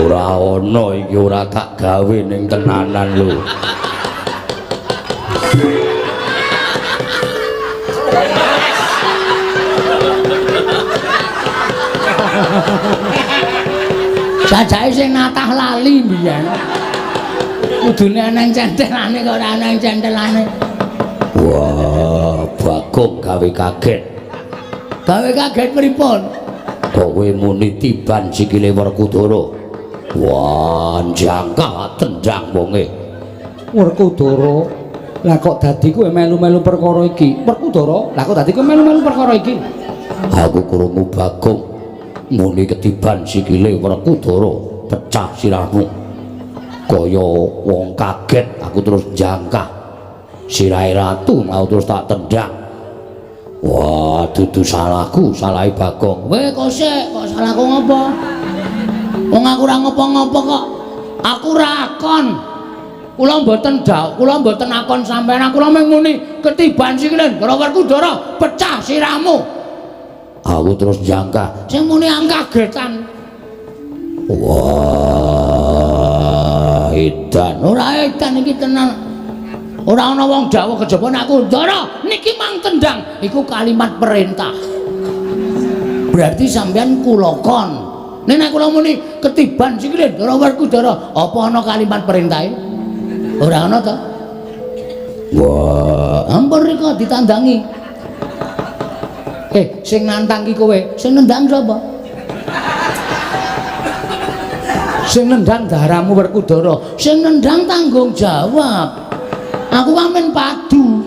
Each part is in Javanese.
Ora ana iki ora tak gawe ning tenanan lho. Sajake sing natah lali mbiyen. Kudune ana centelane kok ora ana centelane. Wah, Bagong gawe kaget. Gawe kaget pripun? Kowe muni tiban sikile Werkudara. Wah, jangka tendang wonge. Werkudara. Lah kok dadi kowe melu-melu perkara iki? Werkudara, lah kok dadi kowe melu-melu perkara iki? Aku krungu Bagong muni ketiban sikile Werkudara, pecah sirahmu. Kaya wong kaget aku terus jangka. Sirahe ratu mau terus tak tendang. Wah, dudu salahku, salahe Bagong. Kowe kok sik, kok salahku ngopo? Wong aku ora ngopo-ngopo kok. Aku rakon. Kula mboten kula mboten akon sampeyan, kula mung muni ketiban sikile Werkudara, pecah sirahmu. Aku terus jangka. Sing muni kagetan. Wah, edan. Ora edan iki tenan. Ora ana wong dawuh kejaba nek Kundara niki mang tendang, iku kalimat perintah. Berarti sampean kula kon. Nek kula muni ketiban sikile Werkudara, apa ana kalimat perintahe? Ora ana to? Wah, Ampun rika ditandangi. Sing nantang ki kowe, sing nendang sapa? Sing nendang daramu Werkudara, sing nendang tanggung jawab. Aku amen padu.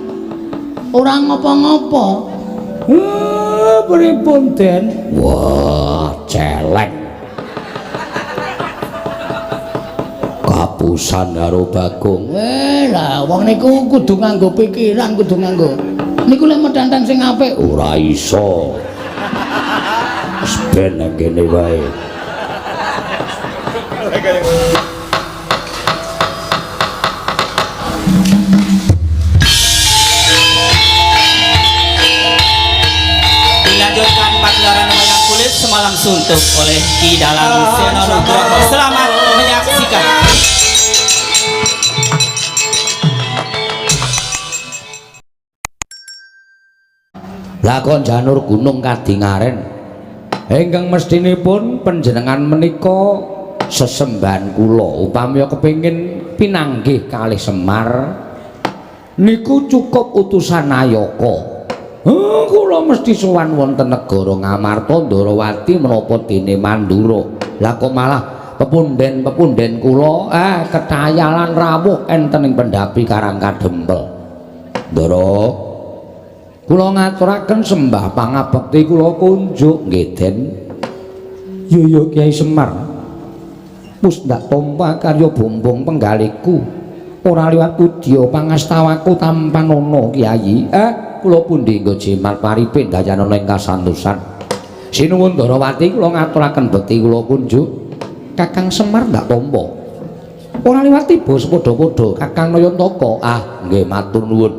Ora ngopo-ngopo. Pripun Den? wah, celek. Kapusan karo Bagong. Lah wong niku kudu nganggo pikiran, kudu nganggo. Niku lek medhantan sing apik. Ora iso. Wis ben nang kene wae. Dilanjutkan pagelaran wayang kulit semalam suntuk oleh Ki Dalang Seno Nugroho. Selamat menyaksikan. Lakon Janur Gunung Kadingaren. Ingkang mestinipun panjenengan menika sesembahan kula upami kepengin pinanggih kalih Semar niku cukup utusan Nayaka. Kula mesti sowan wonten negara Ngamarta Ndarawati menapa dene Mandura. Lah kok malah pepunden-pepunden kula ketayalan rawuh enten ing pendhapi Karang Kadempel. Ndara kula ngaturaken sembah pangabekti kula kunjuk nggih Den. Ya Kyai Semar. Pus ndak tampa karya bombong penggaliku. Ora liwat pudya pangastawaku tampan ana Kyai. Kula pundi nggo jimat paripin dayanana ing kasantosan. Sinuwun Ndarawati kula ngaturaken bekti kula kunjuk. Kakang Semar ndak tampa. Ora liwat tiba sepadha-padha Kakang Nayantaka. Nggih matur nuwun.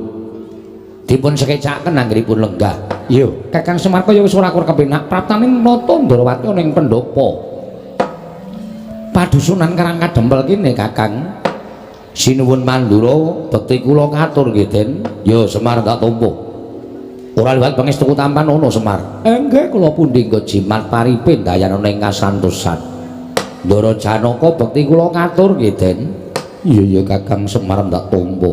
Dipun sekecaken anggenipun lenggah. Iya, Kakang Semar kaya wis ora kepenak praptaning nata Ndarawati ana ing pendopo. Padusunan Karang Kadempel kene Kakang. Sinuwun Mandura, bekti kula katur nggih Den. Ya Semar tak tampa. Ora liwat pangestu tampan ana Semar. Nggih kula pundi nggo jimat paripin dayanana ing kasantosan. Ndara Janaka bekti kula katur nggih Den. Iya Kakang Semar tak tampa.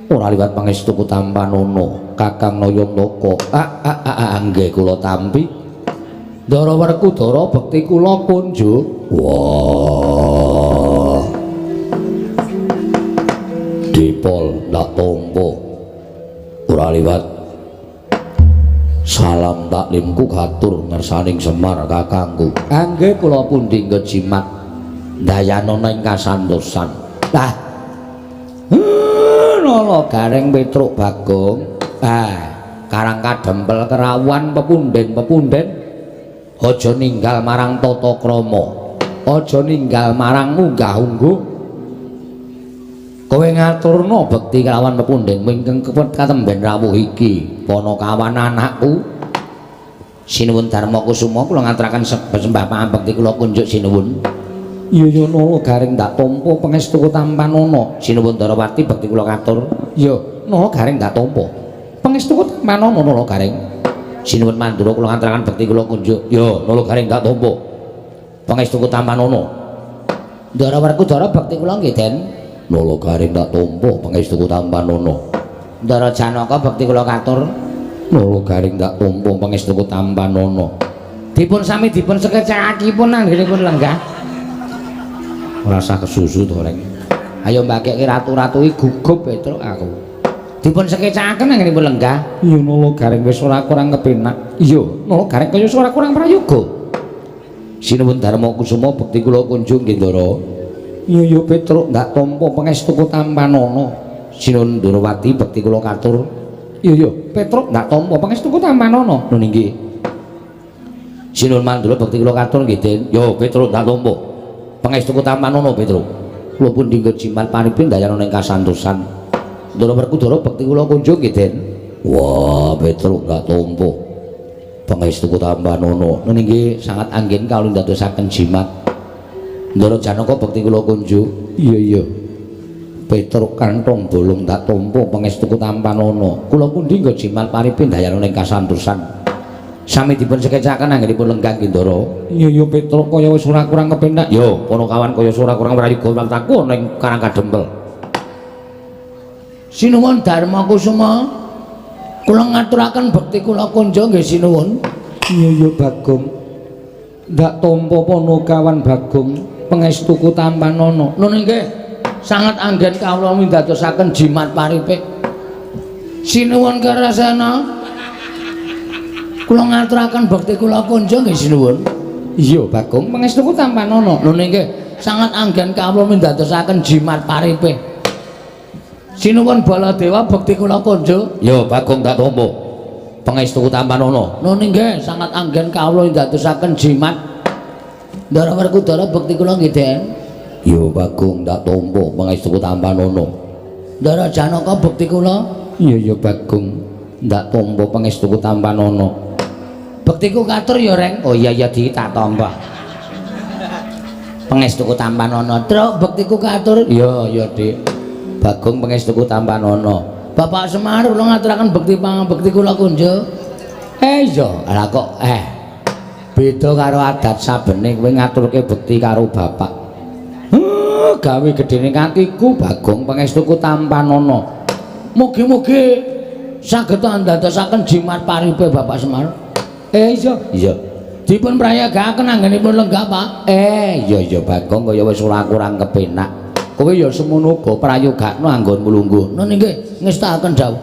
Ora liwat pangestu tampan ana Kakang Nayantaka. Nggih kula tampi. Ndara Werkudara bekti kula kunjuk. Wah. Dipol ndak tampa. Ora liwat salam taklimku katur ngersaning Semar kakangku. Nggih kula pundi ngejimat dayanana ing kasantosan. Nala gareng Petruk Bagong. Karang Kadempel kerawuhan pepunden-pepunden aja ninggal marang tata krama. Aja ninggal marang unggah-ungguh. Kowe ngaturna bekti kelawan pepunden ingkang katemben rawuh iki Panakawan anakku. Sinuwun Darma Kusuma kula ngaturaken sembah pangabekti kula kunjuk sinuwun. Iya ya Nala Garing ndak tampa pangestu Tampanana. Sinuwun Darawati bekti kula katur. Ya Nala Garing ndak tampa pangestu Tampanana Nala Garing. Sinuwun Mandura kula ngaturaken bekti kula kunjuk. Ya Nala Garing ndak tampa pangestu Tampanana. Ndarawarku Dara bekti kula nggih Den. Nala Garing ndak tampa pangestu Tampanana. Ndara Janaka bekti kula katur. Nala Garing ndak tampa pangestu Tampanana. Dipun sami dipun sekecakipun anggenipun lenggah. Ora usah kesusu to reng. Ayo mbakeke ratu-ratu iki gugup Petruk aku. Dipun sekecakaken anggenipun lenggah. Iya Nala Garing wis ora kurang kepenak. Iya, Nala Garing kaya ora kurang prayoga. Sinuwun Darma Kusuma bekti kula kunjung nggih Ndara. Iya ya Petruk ndak tampa pangestu Tampanana. Sinuwun Durawati bekti kula katur. Iya ya Petruk ndak tampa pangestu Tampanana. Lho nggih. Sinuwun Mandura bekti kula katur nggih Den. Ya Petruk ndak tampa pangestu Tampanana Petruk. Kula pun dinggo jimat paripin dayana ing kasantosan. Ndara Werkudara bekti kula kunjung nggih Den. Wah Petruk ndak tampa pangestu Tampanana. Nggih sangat anggen kawula ndadosaken jimat. Ndara Janaka bekti kula kunjung. Iya. Petruk kantong bolong ndak tampa pangestu Tampanana. Kula pun dinggo jimat paripin dayana ing kasantosan. Sami dipun sekecakaken anggenipun lenggah Ndara. Iya Petruk kaya wis ora kurang kepenak. Yo, Panakawan kaya ora kurang prayoga waltaku ning Karang Kadempel. Sinuwun Darma Kusuma. Kula ngaturaken bekti kula kunjuk nggih sinuwun. Iya Bagong. Ndak tampa Panakawan Bagong pangestu Tampanana. Nun nggih sangat anggen kawula mindadosaken jimat paripik. Sinuwun Karasana. Kula ngaturaken bekti kula kunjung nggih sinuwun. Iya Bagong pangestu Tampanana. Lho nggih sangat anggen kawula mindadosaken jimat paripik. Sinuwun Baladewa bekti kula kunjung. Ya Bagong ndak tampa pangestu Tampanana. Lho nggih sangat anggen kawula mindadosaken jimat. Ndara Werkudara bekti kula nggih Den. Ya Bagong ndak tampa pangestu Tampanana. Ndara Janaka bekti kula. Iya Bagong ndak tampa pangestu Tampanana. Bektiku katur ya Reng. Oh iya tak tampa. Pangestu Tampanana. Truk bektiku katur. Iya Dik. Bagong pangestu Tampanana. Bapak Semar kula ngaturaken bekti kula kunjuk. Iya, lha kok beda karo adat sabene kowe ngaturke bekti karo bapak. Gawe gedene kakiku Bagong pangestu Tampanana. Mugi-mugi saged ndadosaken jimat paripe Bapak Semar. Iya. Dipun prayagaken anggenipun lenggah, Pak. Iya Bagong kaya wis ora kurang kepenak. Kowe ya semono uga prayogakno anggonmu lungguh. Nun nggih ngestakaken dawuh.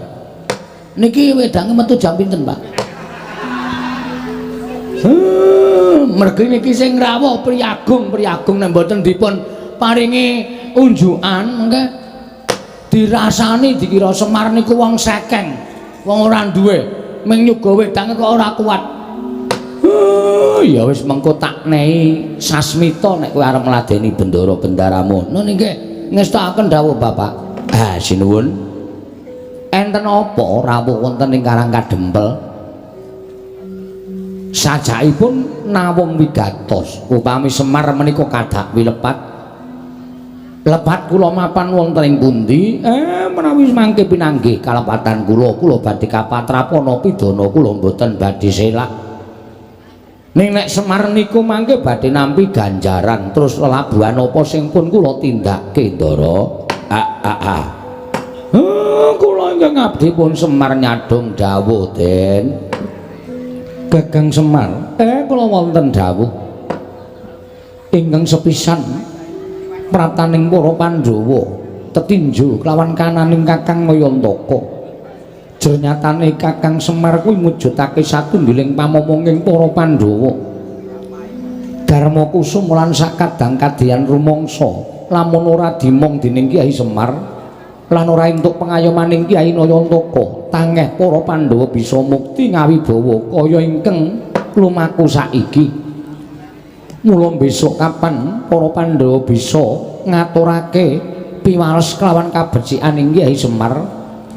Niki wedange metu jam pinten, Pak? Mergi niki sing rawuh priyagung nek mboten dipun paringi unjukan mengke dirasani dikira Semar niku wong sekeng, wong ora duwe, ming nyuga wedange kok ora kuat. Ya wis mengko tak nehi sasmita nek kowe arep ngladeni bendara-bendaramu. Nun nggih ngestakaken dawuh Bapak. Sinuwun. Enten apa rawuh wonten ing Karang Kadempel? Sajakipun nawung wigatos upami Semar menika kadak wilepat. Lepat kula mapan wonten ing pundi? Menawi mangke pinanggih kalepatan kula badhe kapatrapana pidana kula mboten badhe selak. Ning nek Semar niku mangke badhe nampi ganjaran terus lelabuhan apa sing pun kula tindakke Ndara. Kula ingkang abdi pun Semar nyadong dawuh Den. Gagang Semar, kula wonten dawuh ingkang sepisan prataning para Pandhawa tetinju kelawan kananing Kakang Mayantaka. Janyatane Kakang Semar kuwi mujudake satunggiling pamomonging para Pandhawa. Darma Kusuma lan sakadang kadyan rumangsa lamun ora dimong dening Kyai Semar lan ora entuk pengayomaning Kyai Nayantaka, tangeh para Pandhawa bisa mukti ngawibawa kaya ingkang lumaku saiki. Mula besok kapan para Pandhawa bisa ngaturake piwales kelawan kabecikaning Kyai Semar,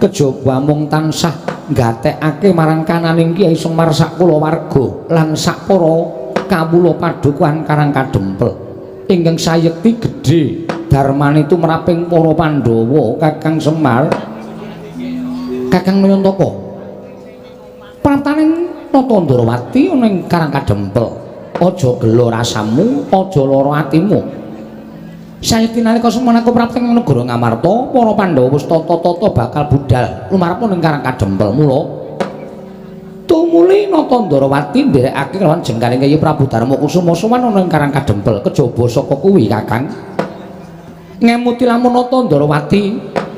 kejaba mung tansah nggatekake marang kananing Kyai Semar sak kulawarga lan sak para kawula padukuhan Karang Kadempel. ingkang sayekti gedhe darmane tumraping para Pandhawa Kakang Semar Kakang Nayantaka praptaning Nata Ndarawati ana ing Karang Kadempel aja gelo rasamu aja lara atimu sayekti nalika semana prapting negara Ngamarta para Pandhawa wis tata-tata bakal budal lumarep ning Karang Kadempel mula tumuli Nata Ndarawati nderekake lawan jengkaring Kyai Prabu Darmakusuma sowan ana ing Karang Kadempel kejaba saka kuwi Kakang ngemuti lamun Nata Ndarawati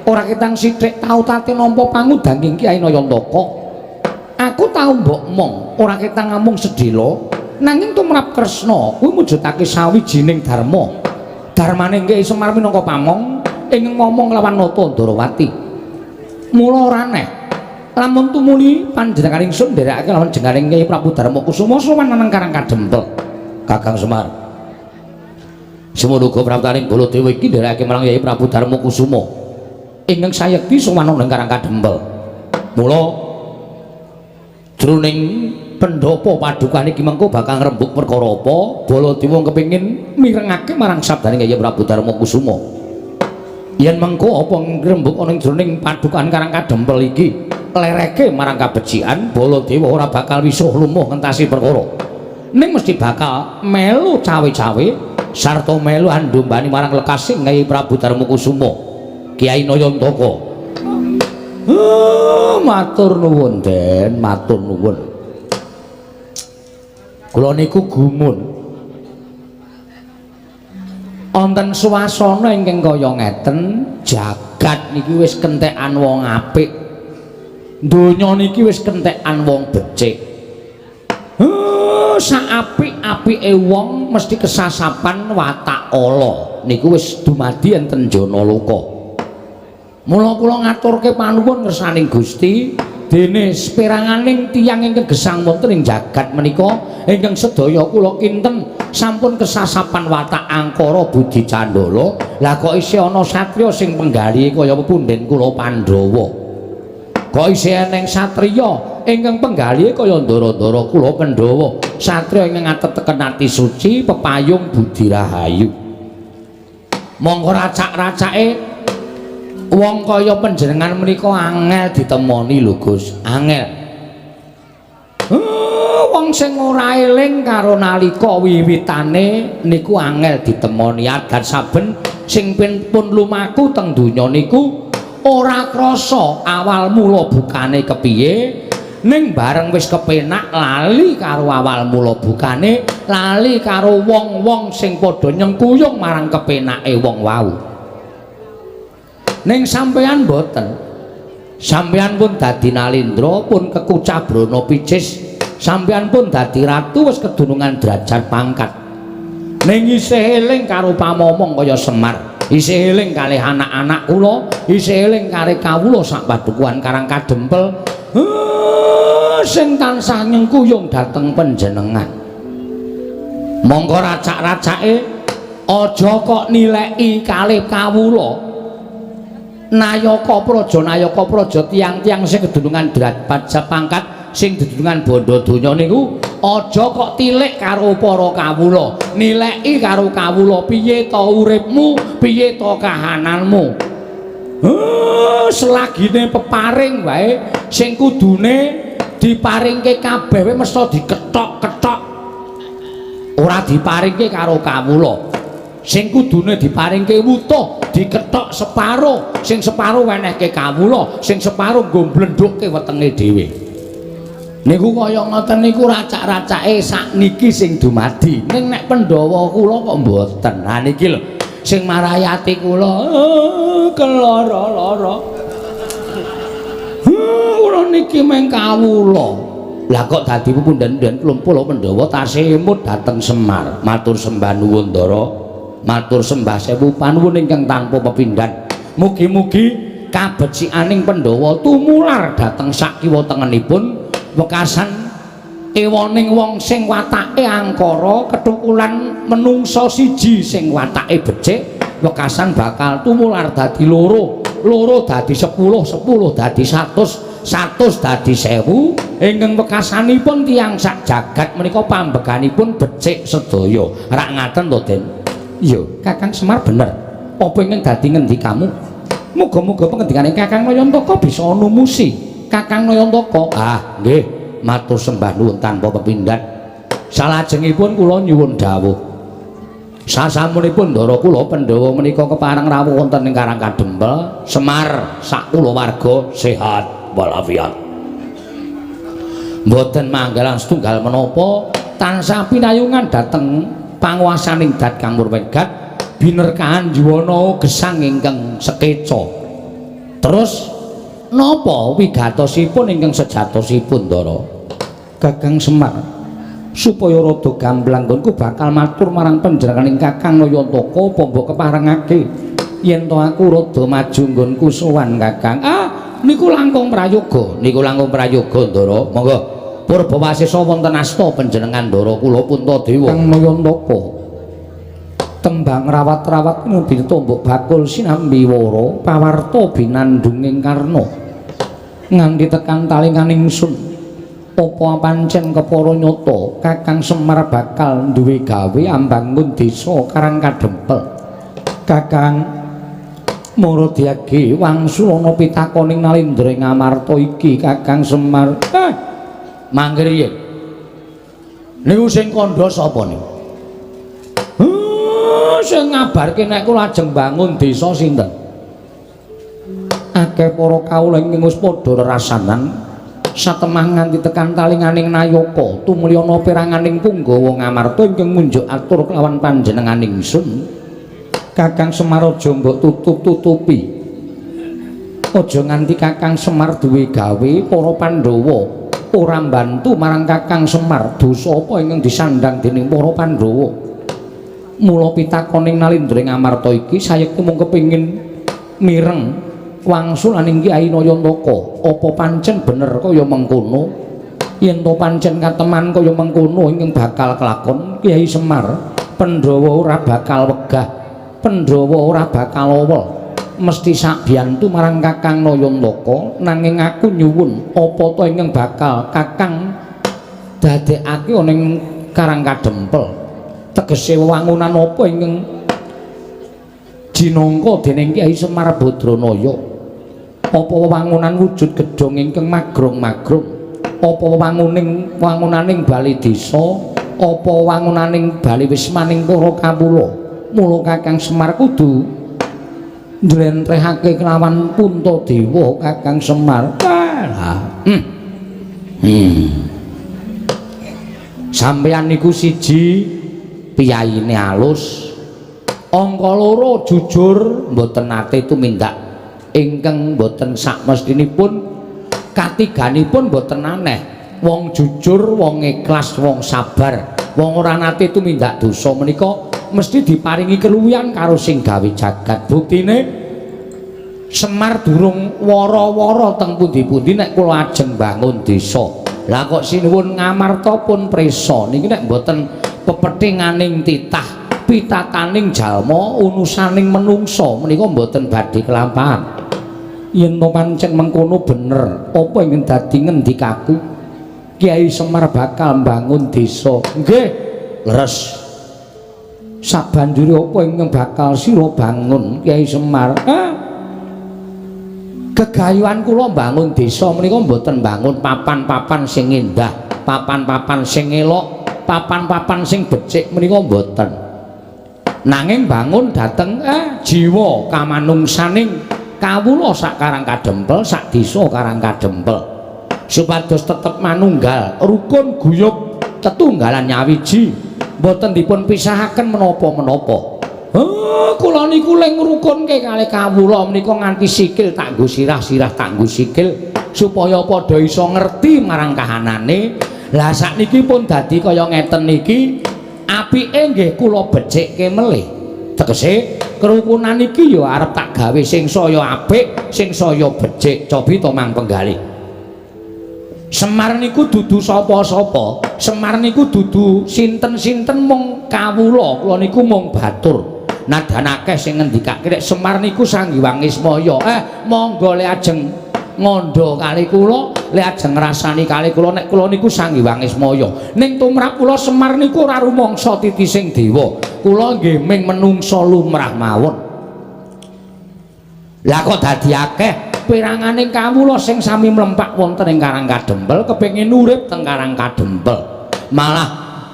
ora ketang sithik tau tate nampa pangudanging Kyai Nayantaka aku tau mbok mong ora ketang ngamung sedhela nanging tumrap Kresna kuwi mujudake sawijining dharma darmane Kyai Semar minangka pamong ing ngomong lawan Nata Ndarawati mula ora aneh lamun tumuli panjenengan ingsun nderekake lawan jengaring Kyai Prabu Darmakusuma sowan nang Karang Kadempel Kakang Semar semono uga praptaning Baladewa iki nderekake marang Kyai Prabu Darmakusuma ingkang sayekti sowan nang Karang Kadempel mula jroning pendhapa padukan iki mengko bakal ngrembug perkara apa Baladewa kepengin mirengake marang sabdane Kyai Prabu Darmakusuma yen mengko apa ngrembug ana ing jroning padukan Karang Kadempel iki lereke marang kabecikan Baladewa ora bakal wisuh lumuh ngentasi perkara ning mesti bakal melu cawe-cawe sarta melu andombani marang lekasing Kyai Prabu Darmakusuma Kyai Nayantaka matur nuwun Den matur nuwun kula niku gumun wonten swasana ingkang kaya ngeten jagat niki wis kentekan wong apik donya niki wis kentekan wong becik saapik-apike wong mesti kesasapan watak ala niku wis dumadi enten jana loka mula kula ngaturke panuwun ngersaning Gusti dene speranganing tiyang ingkang gesang wonten ing jagat menika ingkang sedaya kula kinten sampun kesasapan watak angkara budi candala lah kok isih ana satriya sing penggali kaya pepunden kula Pandhawa kok isih eneng satriya ingkang penggalihe kaya ndara-ndara kula Pandhawa satriya ingkang ateteken ati suci pepayung budi rahayu monggo racak-racake wong kaya panjenengan menika angel ditemoni lho Gus angel wong sing ora eling karo nalika wiwitane niku angel ditemoni adat saben sing pun lumaku teng donya niku ora krasa awal mula bukane kepiye ning bareng wis kepenak lali karo awal mula bukane lali karo wong-wong sing padha nyengkuyung marang kepenake wong wau ning sampeyan mboten sampeyan pun dadi nalindra pun kekucah brana picis sampeyan pun dadi ratu wis kedunungan derajat pangkat ning isih eling karo pamomong kaya Semar isih eling kalih anak-anak kula isih eling kalih kawula sak padukuhan Karang Kadempel sing tansah nyengkuyung dhateng panjenengan monggo racak-racake aja kok nileki kalih kawula Nayaka Praja tiang-tiang sing kedunungan derajat pangkat sing dedungan bondo donya niku aja kok tilik karo para kawula nileki karo kawula piye ta uripmu piye ta kahananmu selagine peparing wae sing kudune diparingke kabeh mesti dikethok-kethok ora diparingke karo kawula sing kudune diparingke wutuh dikethok separo sing separo wenehke kawula sing separo nggo mblendhukke wetenge dhewe niku kaya ngoten niku racak-racake sakniki sing dumadi ning nek Pandhawa kula kok mboten ha niki lho sing marayati kula kelara-lara kula niki meng kawula lah kok dadi pepundhen-pundhen klumpul Pandhawa tasih emut dhateng Semar matur sembah nuwun Ndara matur sembah sewu panuwun ingkang tanpa pepindhan mugi-mugi kabecikaning Pandhawa tumular dhateng sak kiwa tengenipun wekasan ewoning wong sing watake angkara ketukulan menungsa siji sing watake becik wekasan bakal tumular dadi loro dadi 10 dadi 100 dadi 1000 ingkang wekasanipun tiyang sak jagat menika pambeganipun becik sedaya rak ngaten to Den Iya, Kakang Semar bener. Apa ingkang dadi ngendikamu? Muga-muga pengendikane Kakang Nayantaka bisa numusi. Kakang Nayantaka, ah nggih, matur sembah nuwun tanpa pepindhan. Salajengipun kula nyuwun dawuh. Sasampunipun ndara kula Pandhawa menika kepareng rawuh wonten ing Karang Kadempel, Semar sak kulawarga sehat walafiat. Mboten manggalan setunggal menapa tansah pinayungan dhateng panguwasaning Dat Kang Murwegat binerkahan jiwana gesang ingkang sekeca. Terus napa wigatosipun ingkang sejatosipun ndara Kakang Semar supaya rada gamblang nggonku bakal matur marang panjenenganing Kakang Nayantaka apa mbok keparengake yen to aku rada maju nggonku sowan Kakang. Niku langkung prayoga ndara. Monggo Purbawasesa wonten asta panjenengan ndara kula Puntadewa Kang Nayantaka. Tembang rawat-rawat ngudi tombok bakul sinambi wara pawarta binandunging karna nganti tekan talinganing sun. Apa pancen kepara nyata Kakang Semar bakal duwe gawe ambangun desa Karang Kadempel. Kakang Maradyagi wangsul ana pitakoning Nalendra ing Amarta iki Kakang Semar. Mangger yen niku sing kandha sapa niku? Sing ngabarke nek kula lajeng bangun desa sinten? Akeh para kawula ingkang wis padha rerasanan satemah nganti tekan talinganing Nayaka tumulya peranganing Punggawa Ngamarta ingkang munjuk atur kelawan panjenenganing sun. Kakang Semar aja mbok tutup-tutupi. Aja nganti Kakang Semar duwe gawe para Pandhawa ora mbantu marang Kakang Semar dosa apa ingkang disandang dening para Pandhawa. Mula pitakoning Nalendra ing Amarta iki sayekti mung kepengin mireng wangsulaning Kyai Nayantaka. Apa pancen bener kaya mengkono? Yen to pancen kateman kaya mengkono ingkang bakal kelakon Kyai Semar, Pandhawa ora bakal wegah, Pandhawa ora bakal awel. Mesti sakbiyantu marang Kakang Nayantaka, nanging aku nyuwun apa to ingkang bakal Kakang dadekake ana ing Karang Kadempel. Tegese wewangunan apa ingkang jinangka dening Kyai Semar Badranaya? Apa wewangunan wujud gedhong ingkang magrong-magrong? Apa wangunaning bali desa? Apa wangunaning bali wismaning para kawula? Mula Kakang Semar kudu njlentrehake kelawan Puntadewa Kakang Semar. Sampeyan niku siji piyaine alus, angka loro jujur mboten nate tumindak ingkang mboten sakmestinipun, katiganipun mboten aneh. Wong jujur, wong ikhlas, wong sabar, wong ora nate tumindak dosa menika mesti diparingi keluwihan karo sing gawe jagat. Buktine Semar durung wara-wara teng pundi-pundi nek kula ajeng bangun desa. Lah kok sinuwun Ngamarta pun prisa niki nek mboten pepethinganing titah pitakaning jalma unusaning menungsa menika mboten badhe kelampahan. Yen to pancen mengkono bener apa ingkang dadi ngendikaku Kyai Semar bakal mbangun desa. Nggih leres. Sabanjure apa ingkang bakal sira bangun Kyai Semar? Gegayuhan kula mbangun desa menika mboten mbangun papan-papan sing indah, papan-papan sing elok, papan-papan sing becik menika mboten. Nanging bangun dhateng jiwa kamanungsaning kawula sak Karang Kadempel, sak desa Karang Kadempel. Supados tetep manunggal, rukun guyub, tetunggalan nyawiji, mboten dipun pisahaken menapa-menapa. Kula niku leng ngrukunke kalih kawula menika nganti sikil tak nggo sirah-sirah tak nggo sikil supaya padha iso ngerti marang kahanane. Lah sakniki pun dadi kaya ngeten niki, apike nggih kula becikke melih. Tegese kerukunan iki ya arep tak gawe sing saya apik, sing saya becik. Cobi to Mang Penggalih. Semar niku dudu sapa-sapa. Semar niku dudu sinten-sinten mung kawula. Kula niku mung batur. Nadan akeh sing ngendikake Semar niku Sanghyang Ismaya. Monggo le ajeng ngandha kali kula lek ajeng ngrasani kalih kula nek kula niku Sanghyang Ismaya ning tumrap kula Semar niku ora rumangsa titising dewa kula nggih ming menungsa lumrah mawon lah kok dadi akeh piranganing kawula sing sami mlempak wonten ing Karang Kadempel kepengin urip teng Karang Kadempel malah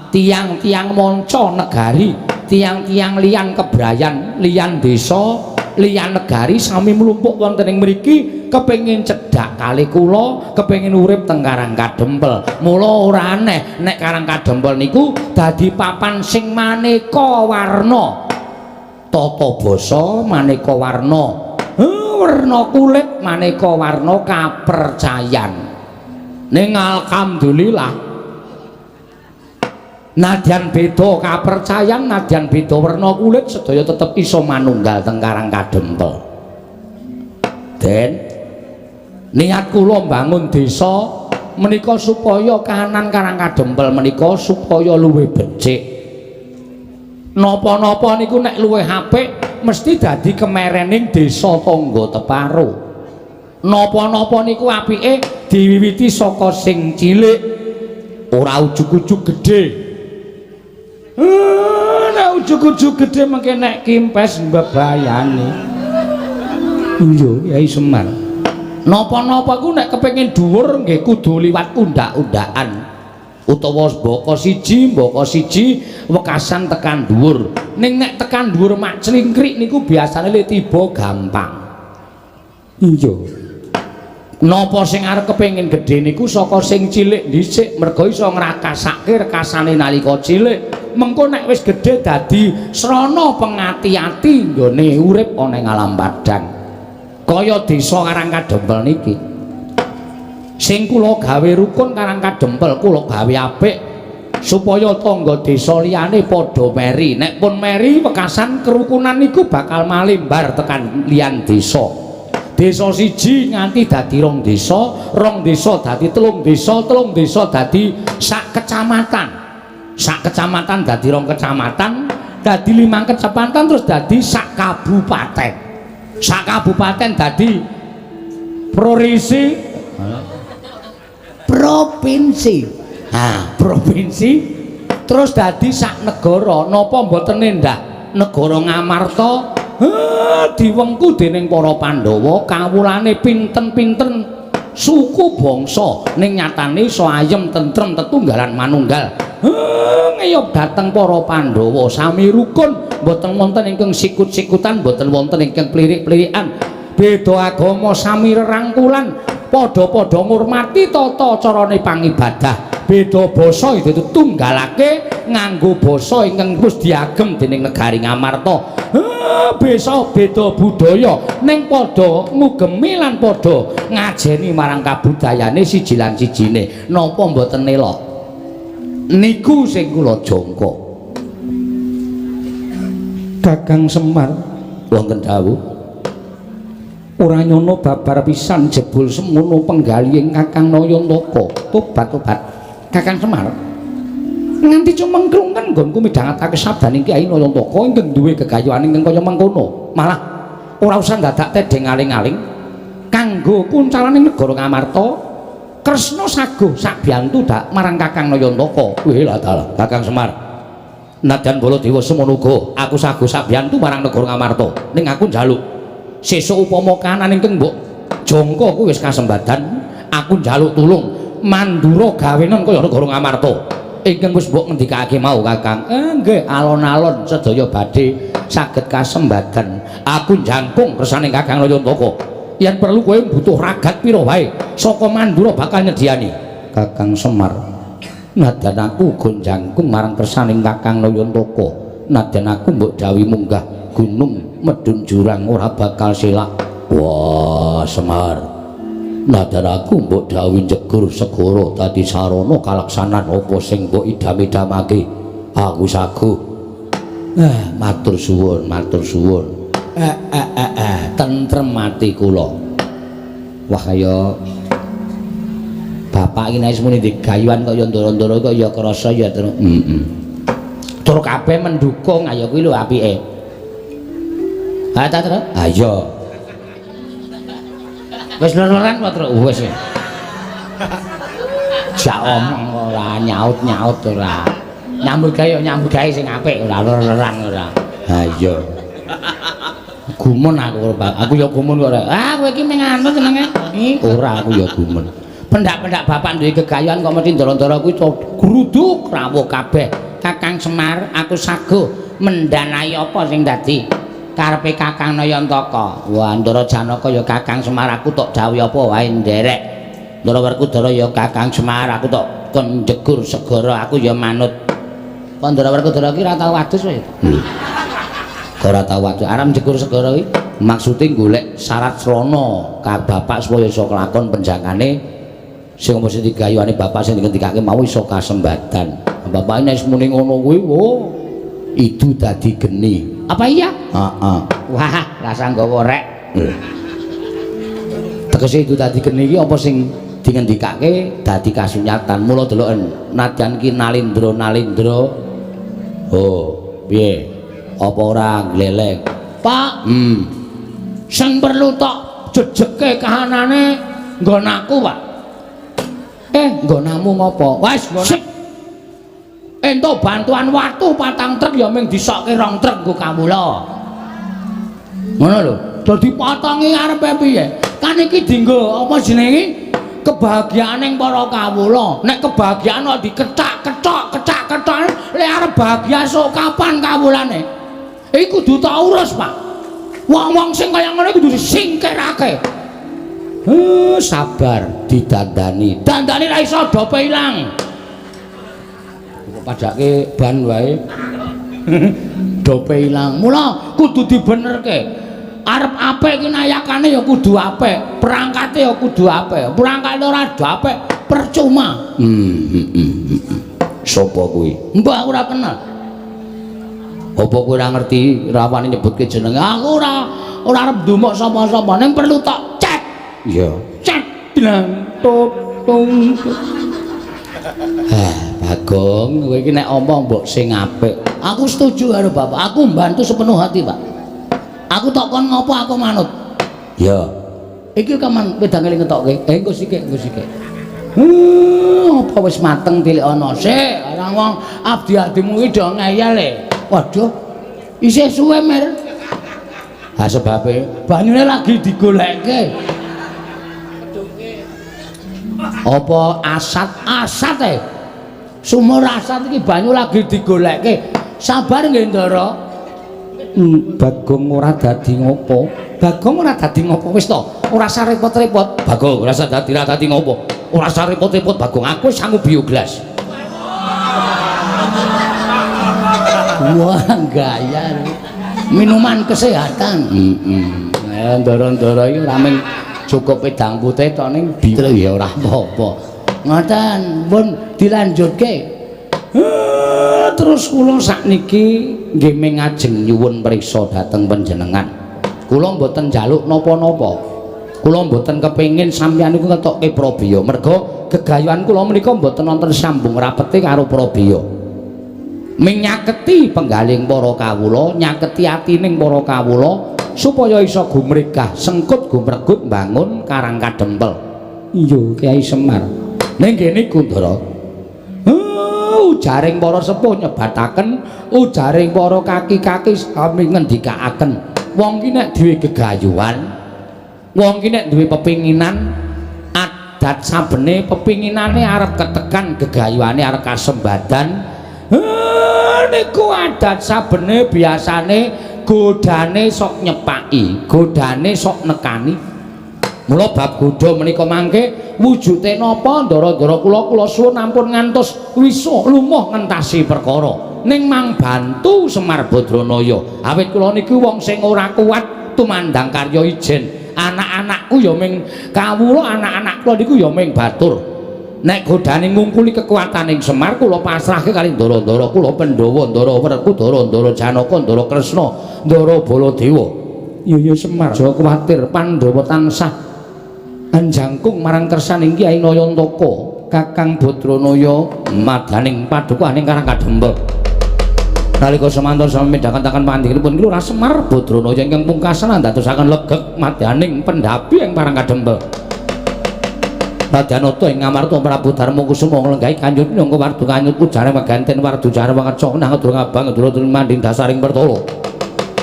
tiang-tiang manca negari tiang-tiang liyan kebrayan liyan desa liyan negari sami mlumpuk wonten ing mriki kepengin cedhak kalih kula kepengin urip teng Karang Kadempel mula ora aneh nek Karang Kadempel niku dadi papan sing maneka warna tata basa maneka warna warna kulit maneka warna kapercayan ning alhamdulillah nadyan beda kapercayan nadyan beda warna kulit sedaya tetep iso manunggal teng Karang Kadempel den niat kula mbangun desa menika supaya kahanan Karang Kadempel menika supaya luwih becik napa-napa niku nek luwih apik mesti dadi kemerening desa tangga teparo napa-napa niku apike diwiwiti saka sing cilik ora ujug-ujug gedhe nek ujug-ujug gedhe mengke nek kimpes mbebayane iya Kyai Semar napa-napa ku nek kepengin dhuwur nggih kudu liwat undak-undakan utawa mbaka siji wekasan tekan dhuwur ning nek tekan dhuwur mak clingkrik niku biasane lek tiba gampang iya napa sing arep kepengin gedhe niku saka sing cilik dhisik mergo iso ngrakasake rekasane nalika cilik mengko nek wis gedhe dadi srana pengati-ati nggone urip ana ing alam padang kaya desa Karang Kadempel niki sing kula gawe rukun Karang Kadempel kula gawe apik supaya tangga desa liyane padha meri nek pun meri wekasan kerukunan niku bakal malimbar tekan liyan desa desa siji nganti dadi rong desa dadi telung desa dadi sak kecamatan dadi rong kecamatan dadi 5 kecamatan terus dadi sak kabupaten dadi provinsi terus dadi sak negara napa mboten endah negara Ngamarta diwengku dening para Pandhawa kawulane pinten-pinten suku bangsa ning nyatane iso ayem tentrem tetunggalan manunggal ngeyop dateng para Pandhawa sami rukun mboten wonten ingkang sikut-sikutan mboten wonten ingkang plirik-plirikan beda agama sami rerangkulan padha-padha ngurmati tata carane pangibadah beda basa itu tunggalake nganggo basa ingkang wis diagem dening negari Ngamarta beda budaya ning padha ngugemi lan padha ngajeni marang kabudayane siji lan sijine napa mboten elok niku sing kula jangka Kakang Semar wonten dawuh ora nyono babar pisan jebul semono penggalihing Kakang Nayantaka tobat Kakang Semar nganti cumengklung kan nggonku midhangetake sabdaning Kyai Nayantaka ingkang duwe gegayuhan ingkang kaya mengkono malah ora usah dadak tedeng aling-aling kanggo kuncalaning negara Ngamarta Kresna saguh sak biyantu dak marang Kakang Nayantaka weh lah Kakang Semar nadyan Baladewa semono uga aku saguh sak biyantu marang negara Ngamarta ning aku njaluk sesuk upama kahanan ingkang mbok jangka kuwi wis kasembadan aku njaluk tulung mandura gawenan kaya negara Ngamarta ingkang wis mbok ngendikake mau Kakang nggih alon-alon sedaya badhe saged kasembadan aku njangkung kersane Kakang Nayantaka yen perlu kowe butuh ragat pira wae saka mandura bakal nyediani Kakang Semar nadyan aku uga njangkung marang kersane Kakang Nayantaka nadyan aku mbok dawuhi munggah gunung medun jurang ora bakal silak wah Semar nadyan aku mbok dawuhi jegur segara dadi sarana kalaksanan apa sing mbok idam-idamake aku saguh matur suwun tentrem ati kula wah kaya bapak iki nek muni digayuhan kaya ndara-ndara kaya krasa ya tur kabeh mendukung ayo kuwi lho apike ha ta terus ayo wis lororan apa terus wis Jak omong ora nyaut-nyaut ora. Nyambut gawe sing apik ora lereran ora. Ha iya. Gumun aku ya gumun kok ora. Ah kowe iki ming anu jenenge. Ora aku ya gumun. Pendak-pendak bapak duwe gegayuhan kok mesti ndara-ndara kuwi gruduk rawuh kabeh. Kakang Semar aku saguh mendanai apa sing dadi karepe Kakang Nayantaka. Wah Ndara Janaka ya Kakang Semar aku tok dawuh apa wae nderek. Ndara Werkudara ya Kakang Semar aku tok kon jegur segara aku ya manut. Kok Ndara Werkudara ki ora tau wadus wae. Kok ora tau wadus arep jegur segara iki maksude golek syarat srana ka bapak supaya iso kelakon penjangane sing mesti digayuhane bapak sing dikendikake mau iso kasembadan. Bapak nek muni ngono kuwi itu dadi geni. Apa iya? Heeh. Wah, rasa nggawa rek. Tegese itu dadi geni iki apa sing dingendikake dadi kasunyatan. Mula deloken nadyan ki nalindra. Oh, piye? Apa ora gleleng? Pak. Sing perlu tok jejeke kahanane nggon aku, Pak. Nggonamu ngopo? Wes, ento bantuan watu 4 truk ya ming disokke 2 truk nggo kawula. Ngono lho. Dadi potongi arepe piye? Kan iki dienggo apa jenenge? Kebahagiaaning para kawula. Nek kebahagiaan kok dikethak-kethok, lek arep bahagia sok kapan kawulane? Iku kudu tak urus, Pak. Wong-wong sing kaya ngene kudu disingkirake. Sabar didandani. Dandani ra iso dope ilang. Padake ban wae dope ilang. Mula kudu dibenerke. Arep apik ki nayakane ya kudu apik, perangkate ya kudu apik. Perangkate ora apik percuma. Sopo kuwi? Mbah ora kenal. Apa kowe ora ngerti rawani nyebutke jenenge? Aku ora arep ndumuk sapa-sapa, ning perlu tok cek. Iya. Cek bilang tung. Bagong, kowe iki nek omong mbok sing apik. Aku setuju karo Bapak. Aku mbantu sepenuh hati, Pak. Aku tok kon ngopo aku manut. Ya. Iki kaman wedang eling ngetokke. Engko sithik. Apa wis mateng tilik ana sik. Ora wong abdi-abdimu iki do ngeyel e. Waduh. Isih suwe mer. Ha sebabe banyune lagi digolekke. Apa asat e? Sumur asat iki banyu lagi digolekke. Sabar nggih, Ndara. Bagong ora dadi ngopo? Bagong ora dadi ngopo wis to? Ora usah repot-repot. Bagong ora usah dadi ngopo? Ora usah repot-repot Bagong, aku wis sanggup bioglas. Wah, gaya. Minuman kesehatan. Ndara-ndara iki ora mung cukup wedang putih tok ning biru ya ora apa-apa. Ngoten, pun dilanjutke. Terus kula sakniki nggih mengajeng nyuwun priksa dhateng panjenengan. Kula mboten njaluk napa-napa. Kula mboten kepengin sampeyan niku ngetokke Prabiya. Merga gegayuhan kula menika mboten wonten sambung rapete karo Prabiya. Ming nyaketi penggaling para kawula, nyaketi atining para kawula supaya iso gumregah sengkut gumregut bangun Karang Kadempel. Iya, Kyai Semar. Ning kene Kundara. Ujaring para sepuh nyebataken, ujaring para kaki-kaki sami ngendikaaken. Wong ki nek duwe gegayuhan, wong ki nek duwe pepinginan, adat sabene pepinginane arep ketekan, gegayuhane arep kasembadan. Niku adat sabene biasane godane sok nyepaki, godane sok nekani. Mula bab godha menika mangke wujude napa ndara-ndara kula suwun ampun ngantos wisa lumah ngentasi perkara. Ning mang bantu Semar Badranaya. Awit kula niki wong sing ora kuat tumandang karya ijen. Anak-anakku ya ming kawula, anak-anak kula niku ya ming batur. Nek godane ngungkuli kekuataning Semar kula pasrahke kali ndara-ndara kula Pandhawa, Ndara Werkudara, Ndara Janaka, Ndara Kresna, Ndara Baladewa. Ya Semar aja kuwatir, Pandhawa tansah anjangkung marang kersaning Kyai Nayantaka, Kakang Badranaya madaning padukaning Karang Kadempel. Nalika semanten sami midhakaken pandhinipun Lurah Semar Badranaya ingkang pungkasan ndadosaken legek madaning pendhapi ing Karang Kadempel. Radyanata ing ngamarta Prabu Darma Kusuma nglenggahi kanyut nyangka wardu kanyut ujare meganten wardu jare wangaca nang durung abang durung manding dasaring pertolo.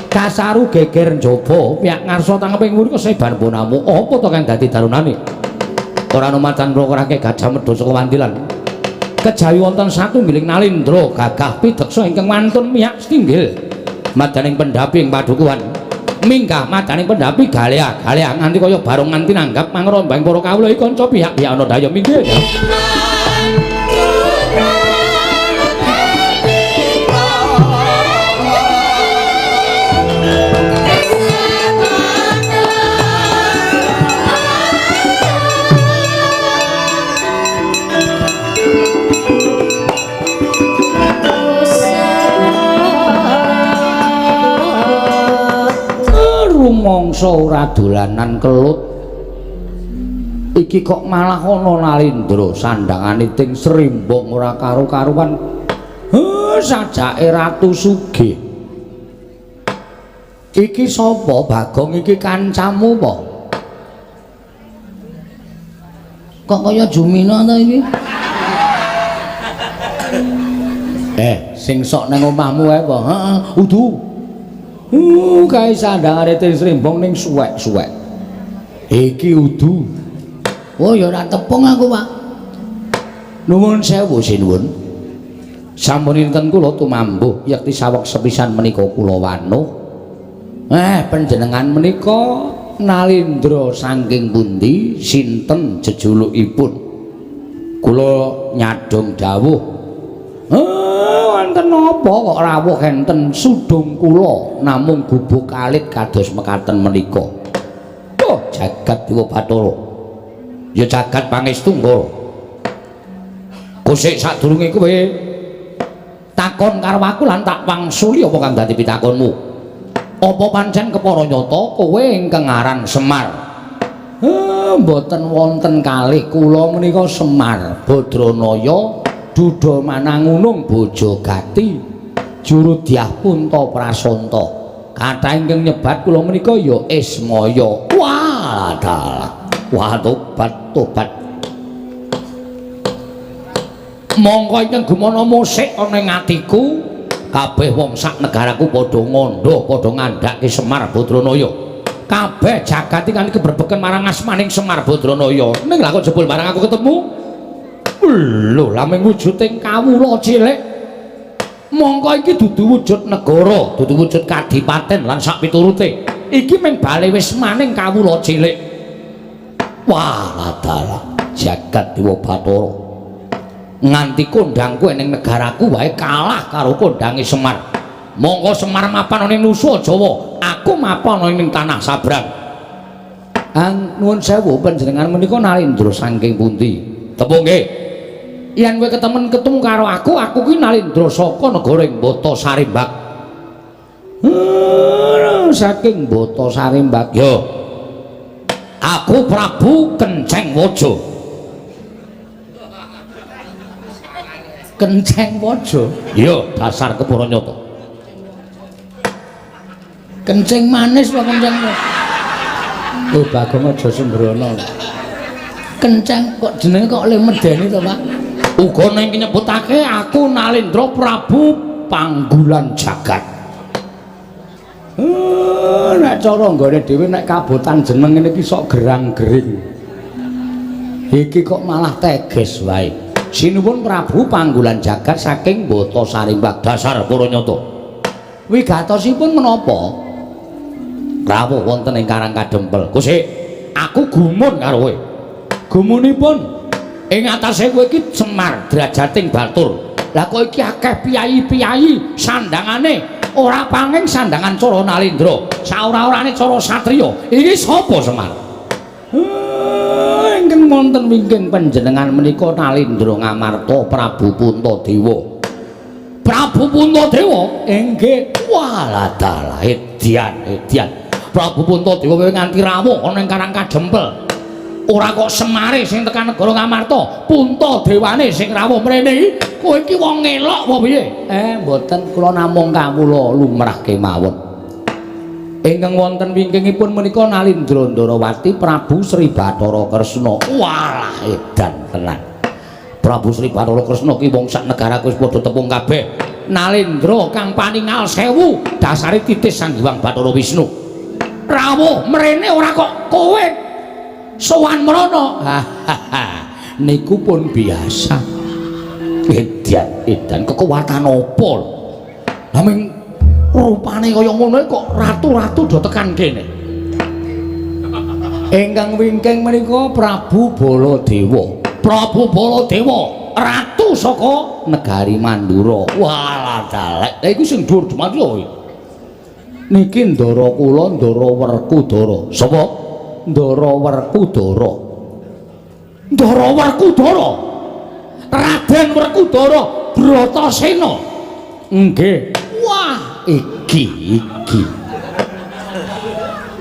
Kasaru geger njaba piyak ngarsa tangeping mriku sebar bonamu apa to kang dadi darunane. Ora ana macan rokake gajah medha saka wandilan. Kejawi wonten satunggiling nalindra gagah pideksa ingkang mantun miyak stinggil madaning pendhapi ing padukuhan. Minggah madaning pendhapi galea-galea nganti kaya barung nganti nanggap mangrombang para kawula iki kanca pihak-pihak ana daya minggih. Mangsa ora dolanan kelut iki kok malah ana nalindra sandhangane ting srimbong ora karo-karuan sajake ratu sugih iki sapa Bagong iki kancamu apa kok kaya Jumina ta iki sing sok nang omahmu ae apa heeh udu kae sandhangane ting srimbong ning suwek-suwek. Iki udu. Oh ya ora tepung aku, Pak. Nuwun sewu sinuwun. Sampun dinten kula tumambuh yekti saweg sepisan menika kula wanuh. Panjenengan menika nalindra saking pundi? Sinten jejulukipun? Kula nyadong dawuh wonten napa kok rawuh enten sudung kula namung gubuk kalit kados mekaten menika. Oh, jagat Dewa Bathara. Ya jagat pangestu Nggara. Kosek sadurunge kowe takon karo aku lan tak wangsuli apa kang dadi pitakonmu? Apa pancen kepara nyata kowe ingkang aran Semar? Mboten wonten kalih kula menika Semar Badranaya Duda Manangunung Bojogati Juru Dyah Punta Prasanta kathah ingkang nyebat kula menika ya Ismaya. Wah tobat mongko ingkang gumana musik ana ing atiku kabeh wong sak negaraku padha ngandha padha ngandhake Semar Badranaya kabeh jagat iki kan keberbeken marang asmaning Semar Badranaya ning lha kok jebul marang aku ketemu lho lameng wujuding kawula cilik mongko iki dudu wujud negara dudu wujud kadipaten lan sak piturute iki mung bale wis maning kawula cilik wah adalah jagat Dewa Bathara nganti kondangku ning negaraku wae kalah karo kondange Semar mongko Semar mapan ning Nusa Jawa aku mapan ning tanah Sabrang nuwun sewu panjenengan menika nalindra saking pundi tepung nggih yen kowe ketemu karo aku kuwi nalindra saka negara ing Bata Sarimbak. Saking Bata Sarimbak. Ya. Aku Prabu Kenceng Waja. Kenceng Waja. Ya, dasar kepara nyata. Kenceng manis wae kenceng. Oh, Bagong aja sembrono. Kenceng kok jenenge kok le medeni to, Pak? Uga ning nyebutake aku Nalindra Prabu Panggulan Jagat. Nek cara nggone dhewe nek kabotan jeneng ngene iki sok gerang-gering. Iki kok malah teges wae. Sinuwun Prabu Panggulan Jagat saking Bata Sarimbak dasar para nyata. Wigatosipun menapa? Rawuh wonten ing Karang Kadempel. Kusik, aku gumun karo kowe. Gumunipun ing atase kowe iki Semar Drajating Batur. Lah kok iki akeh piyai-piyai sandangane ora panging sandangan cara Nalindra, saora-orane cara satriya. Iki sapa Semar? Ingkang wonten wingking panjenengan menika Nalindra Ngamarta Prabu Puntadewa. Prabu Puntadewa? Inggih. Walah dalah edian. Prabu Puntadewa kowe nganti rawuh ana ing Karang Kadempel. Ora kok Semare sing tekan negara Ngamarta, Puntadewane sing rawuh mrene. Kowe iki wong elok apa piye? Mboten, kula namung kawula lumrah kemawon. ingkang wonten wingkingipun menika Nalindra Ndarawati Prabu Sri Bathara Kresna. Walah edan tenan. Prabu Sri Bathara Kresna ki wong sak negara wis padha tepung kabeh. Nalindra kang paningal 1000 dasare titis Sang Hyang Bathara Wisnu. Rawuh mrene ora kok kowe sowan mrono. Niku pun biasa. Edan kekuatan apa? Naming rupane kaya ngono kok ratu-ratu do tekan kene. Ingkang wingking menika Prabu Baladewa. Prabu Baladewa, ratu saka negari Mandura. Walah dalek. Lha iku sing dhuwur demat lho. Niki Ndara kula Ndara Werkudara. Sapa? Ndara Werkudara. Ndara Werkudara. Raden Werkudara Bratasena. Nggih. Wah, iki.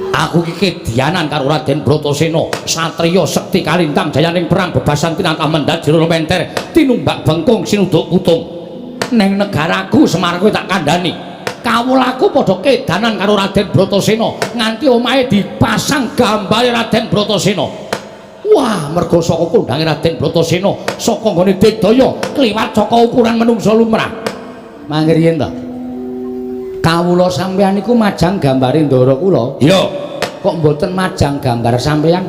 Aku iki kedianan karo Raden Bratasena, satriya sekti kalintang jayaning perang bebasan tinatah mendhat jero menter, tinumbak bengkung sinuduk putung. Ning negaraku Semar kowe tak kandhani. Kawulaku padha kedanan karo Raden Bratasena, nganti omahe dipasang gambare Raden Bratasena. Wah, mergo saka kondange Raden Bratasena saka nggone Digdaya kliwat saka ukuran menungsa lumrah. Mangke riyen to. Kawula sampeyan niku majang gambare ndara kula. Iya. Kok mboten majang gambar sampeyan?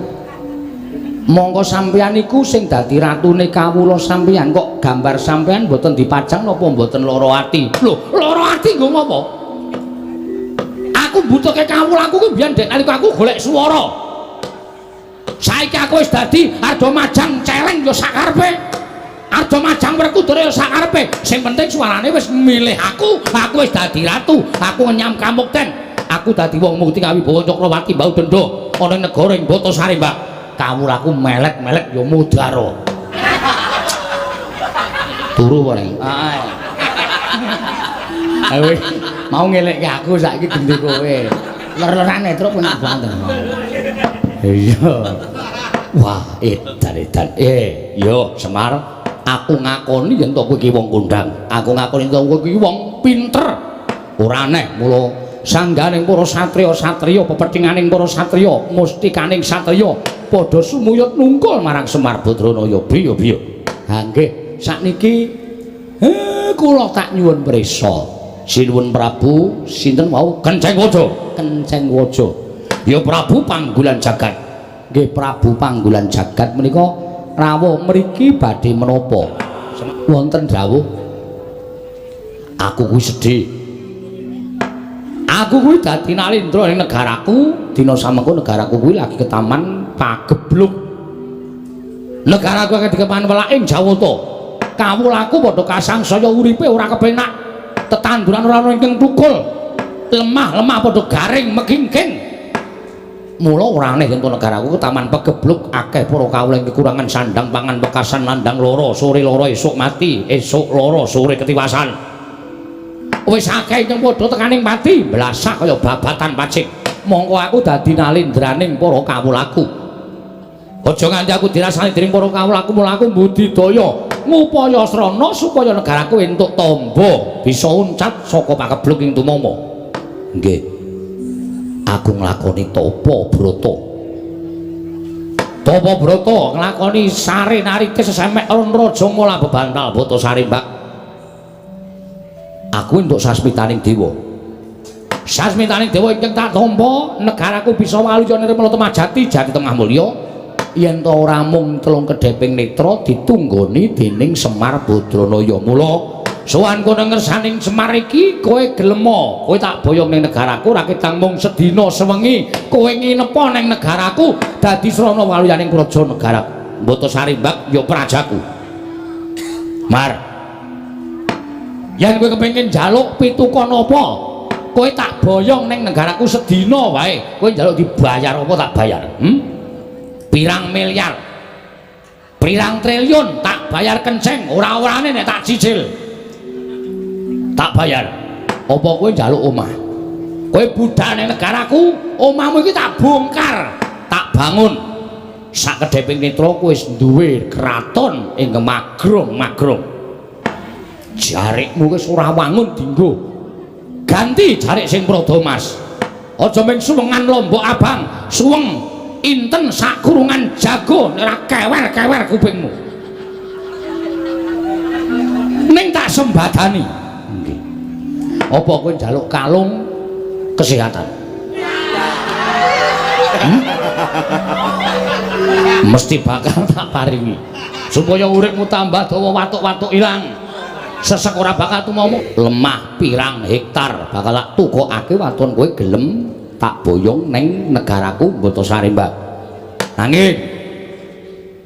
Monggo sampeyan niku sing dadi ratune kawula sampeyan, kok gambar sampeyan mboten dipajang napa mboten lara ati? Lho, lara ati nggo ngopo? Aku butuhke kawulaku kuwi biyen dek nalika aku golek swara. Saiki aku wis dadi arep majang celeng ya sakarepe. Arep majang Werkudara ya sakarepe. Sing penting suarane wis milih aku. Aku wis dadi ratu. Aku ngenyam kamukten. Aku dadi wong mukti kawibawa Cakrawati Mbau Denda ana ing negara ing Batasari, Mbak. Kawulaku melek-melek ya mudara. Turu wae. Heeh. Ayo mau ngelekke aku saiki gendhe kowe. Ler-leran netruk penak banget. Iya. Wah, edan. Yo Semar, aku ngakoni yen to kowe iki wong kondang. Aku ngakoni to kowe iki wong pinter. Ora aneh, mula sangganing para satriya-satriya, pepethinganing para satriya, mustikaning satriya padha sumuyut nungkul marang Semar Badranaya. Biya. Ha nggih, sakniki kula tak nyuwun prisa. Sinuwun Prabu sinten wau? Kenceng Waja. Ya Prabu Panggulan Jagat. Nggih Prabu Panggulan Jagat menika rawuh mriki badhe menapa? Wonten dawuh. Aku kuwi sedih. Aku kuwi dadi Nalindra ning negaraku, dina samengko negaraku kuwi lagi ketaman pagebluk. Negaraku akeh dikepan welaking Jawata. Kawulaku padha kasangsaya uripe ora kepenak. Tetanduran ora ana ingkang tukul. Lemah padha garing megingking. Mula ora aneh yen negaraku ketaman pagebluk akeh para kawula kekurangan sandang pangan bekasan landang lara sore lara esuk mati esuk lara sore ketiwasan. Wis akeh yang padha tekaning pati blasah kaya babatan pacik. Mongko aku dadi nalindraning para kawulaku. Aja nganti aku dirasani dening para kawulaku, mula aku mbudidaya ngupaya srana supaya negaraku entuk tamba bisa uncat saka pakebluk ing tumama. Nggih. Aku nglakoni tapa brata nglakoni sare narite sesemek alun raja mula bebantal Batasari, Mbak. Aku entuk sasmitaning dewa ingkang tak tampa negaraku bisa waluya nirmala temajati jati tengah mulya yen ta ora mung telung kedheping netra ditunggoni dening Semar Badranaya. Mula sowan kono ngersaning Semar iki kowe gelem, kowe tak boyong ning negaraku ra ketang mung sedina sewengi kowe nginepa ning negaraku dadi srana waluyaning praja negara Batasari, Mbak, ya prajaku. Mar, yen kowe kepengin njaluk pituko napa, kowe tak boyong ning negaraku sedina wae. Kowe njaluk dibayar apa tak bayar? Pirang miliar, pirang triliun tak bayar kenceng, ora-orane nek tak cicil. Tak bayar. Apa kowe njaluk omah? Kowe budal ning negaraku, omahmu iki tak bongkar, tak bangun. Sak kedheping netra kowe wis duwe kraton ing magrong-magrong. Jarikmu wis ora wangun dienggo. Ganti jarik sing Pradamas. aja ming suwengan lombok abang suweng inten sakurungan jago ora kewer-kewer kupingmu ning tak sembadani nggih apa kowe njaluk kalung kesehatan mesti bakal tak paringi supaya uripmu tambah dawa watuk-watuk ilang sesek ora bakal tumomo lemah pirang hektar bakal tak tukokake waton kowe gelem tak boyong neng negaraku Botosaring Mbak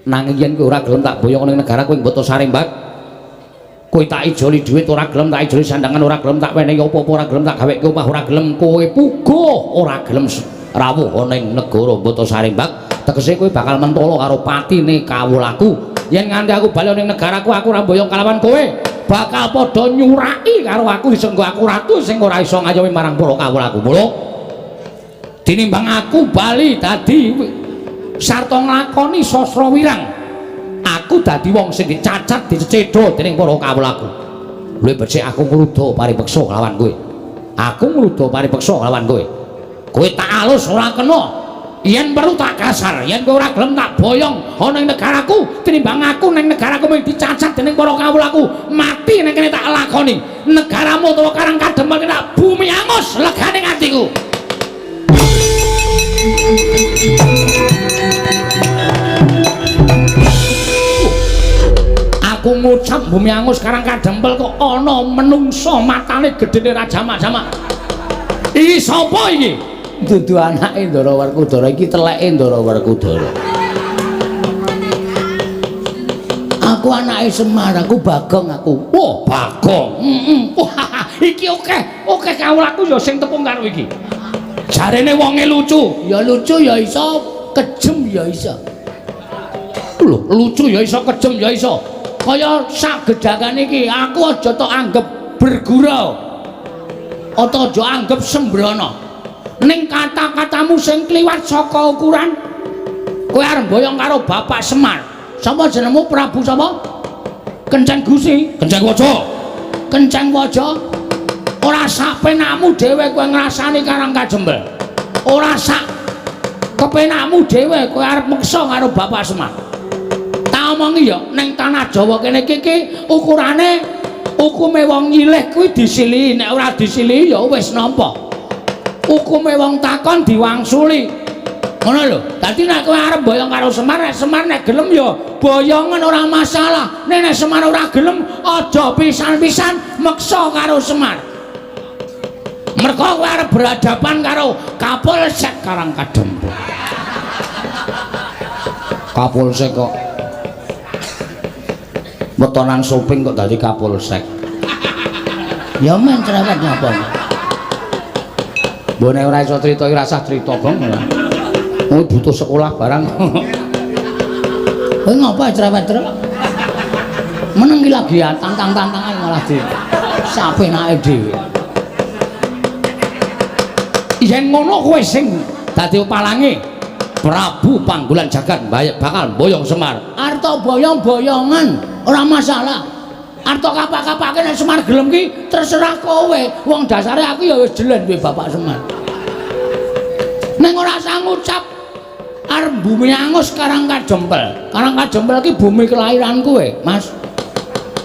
nanging yen kowe ora gelem tak boyong neng negaraku Botosaring Mbak kowe tak ijoli dhuwit ora gelem tak ijoli sandangan ora gelem tak wenehi apa-apa ora gelem tak gaweke omah ora gelem kowe puguh ora gelem rawuh ning negara Botosaring Mbak tegese kowe bakal mentolo karo patine kawulaku yen nganti aku bali ning negaraku aku ora boyong kalawan kowe bakal padha nyuraki karo aku disenggo aku ratu sing ora iso ngayomi marang para kawulaku mula tinimbang aku bali dadi sarta nglakoni sastra wirang aku dadi wong sing dicacat dicecedha dening para kawulaku luwih becik aku ngruda paripeksa lawan kowe aku ngruda paripeksa lawan kowe kowe tak alus ora kena yen perlu tak kasar yen kowe ora gelem tak boyong ana ing negaraku tinimbang aku ning negaraku mung dicacat dening para kawulaku mati ning kene tak lakoni negaramu utawa Karang Kadempel tak bumi angus legane atiku aku ngucap bumi angus Karang Kadempel kok ana menungso matane gedene Raja Majama iki sapa iki dudu anake Ndara Werkudara iki teleke Ndara Werkudara aku anake Semar aku Bagong aku wah Bagong wah iki oke kawulaku ya sing tepung karo iki jarene wonge lucu ya iso kejem ya iso lho lucu ya iso kejem ya iso kaya sak gedhakan iki aku aja tok anggap bergurau atau aja anggap sembrono ning kata-katamu sing kliwat saka ukuran kowe arep boyong karo Bapak Semar sapa jenengmu Prabu sapa Kenceng Gusi Kenceng Waja ora sak penakmu dhewe kowe ngrasani Karang Kadempel ora sak kepenakmu dhewe kowe arep meksa karo Bapak Semar tak omongi ya ning tanah Jawa kene iki ukurane hukume wong nyilih kuwi disilihi nek ora disilihi ya wis nampa hukume wong takon diwangsuli ngono lho dadi nek kowe arep boyong karo Semar nek gelem ya boyongan ora masalah nek Semar ora gelem aja pisan-pisan meksa karo Semar mergo kowe arep berhadapan karo Kapolsek Karang Kadempel Kapolsek kok wetonan shopping kok dadi Kapolsek ya men cerewet ngapa mbone ora iso crita iki rasah crita bang oh butuh sekolah barang kowe ngapa cerewet terus meneng iki lagi ya tantang-tantangan malah di sapenake dhewe yen ngono kowe sing dadi palange Prabu Panggolan Jagat bakal boyong Semar arta boyong-boyongan ora masalah arta kapak-kapake nek Semar gelem ki terserah kowe wong dasare aku ya wis jelen duwe Bapak Semar ning ora usah ngucap arep bumi angus Karang Kadempel ki bumi kelahiran kowe Mas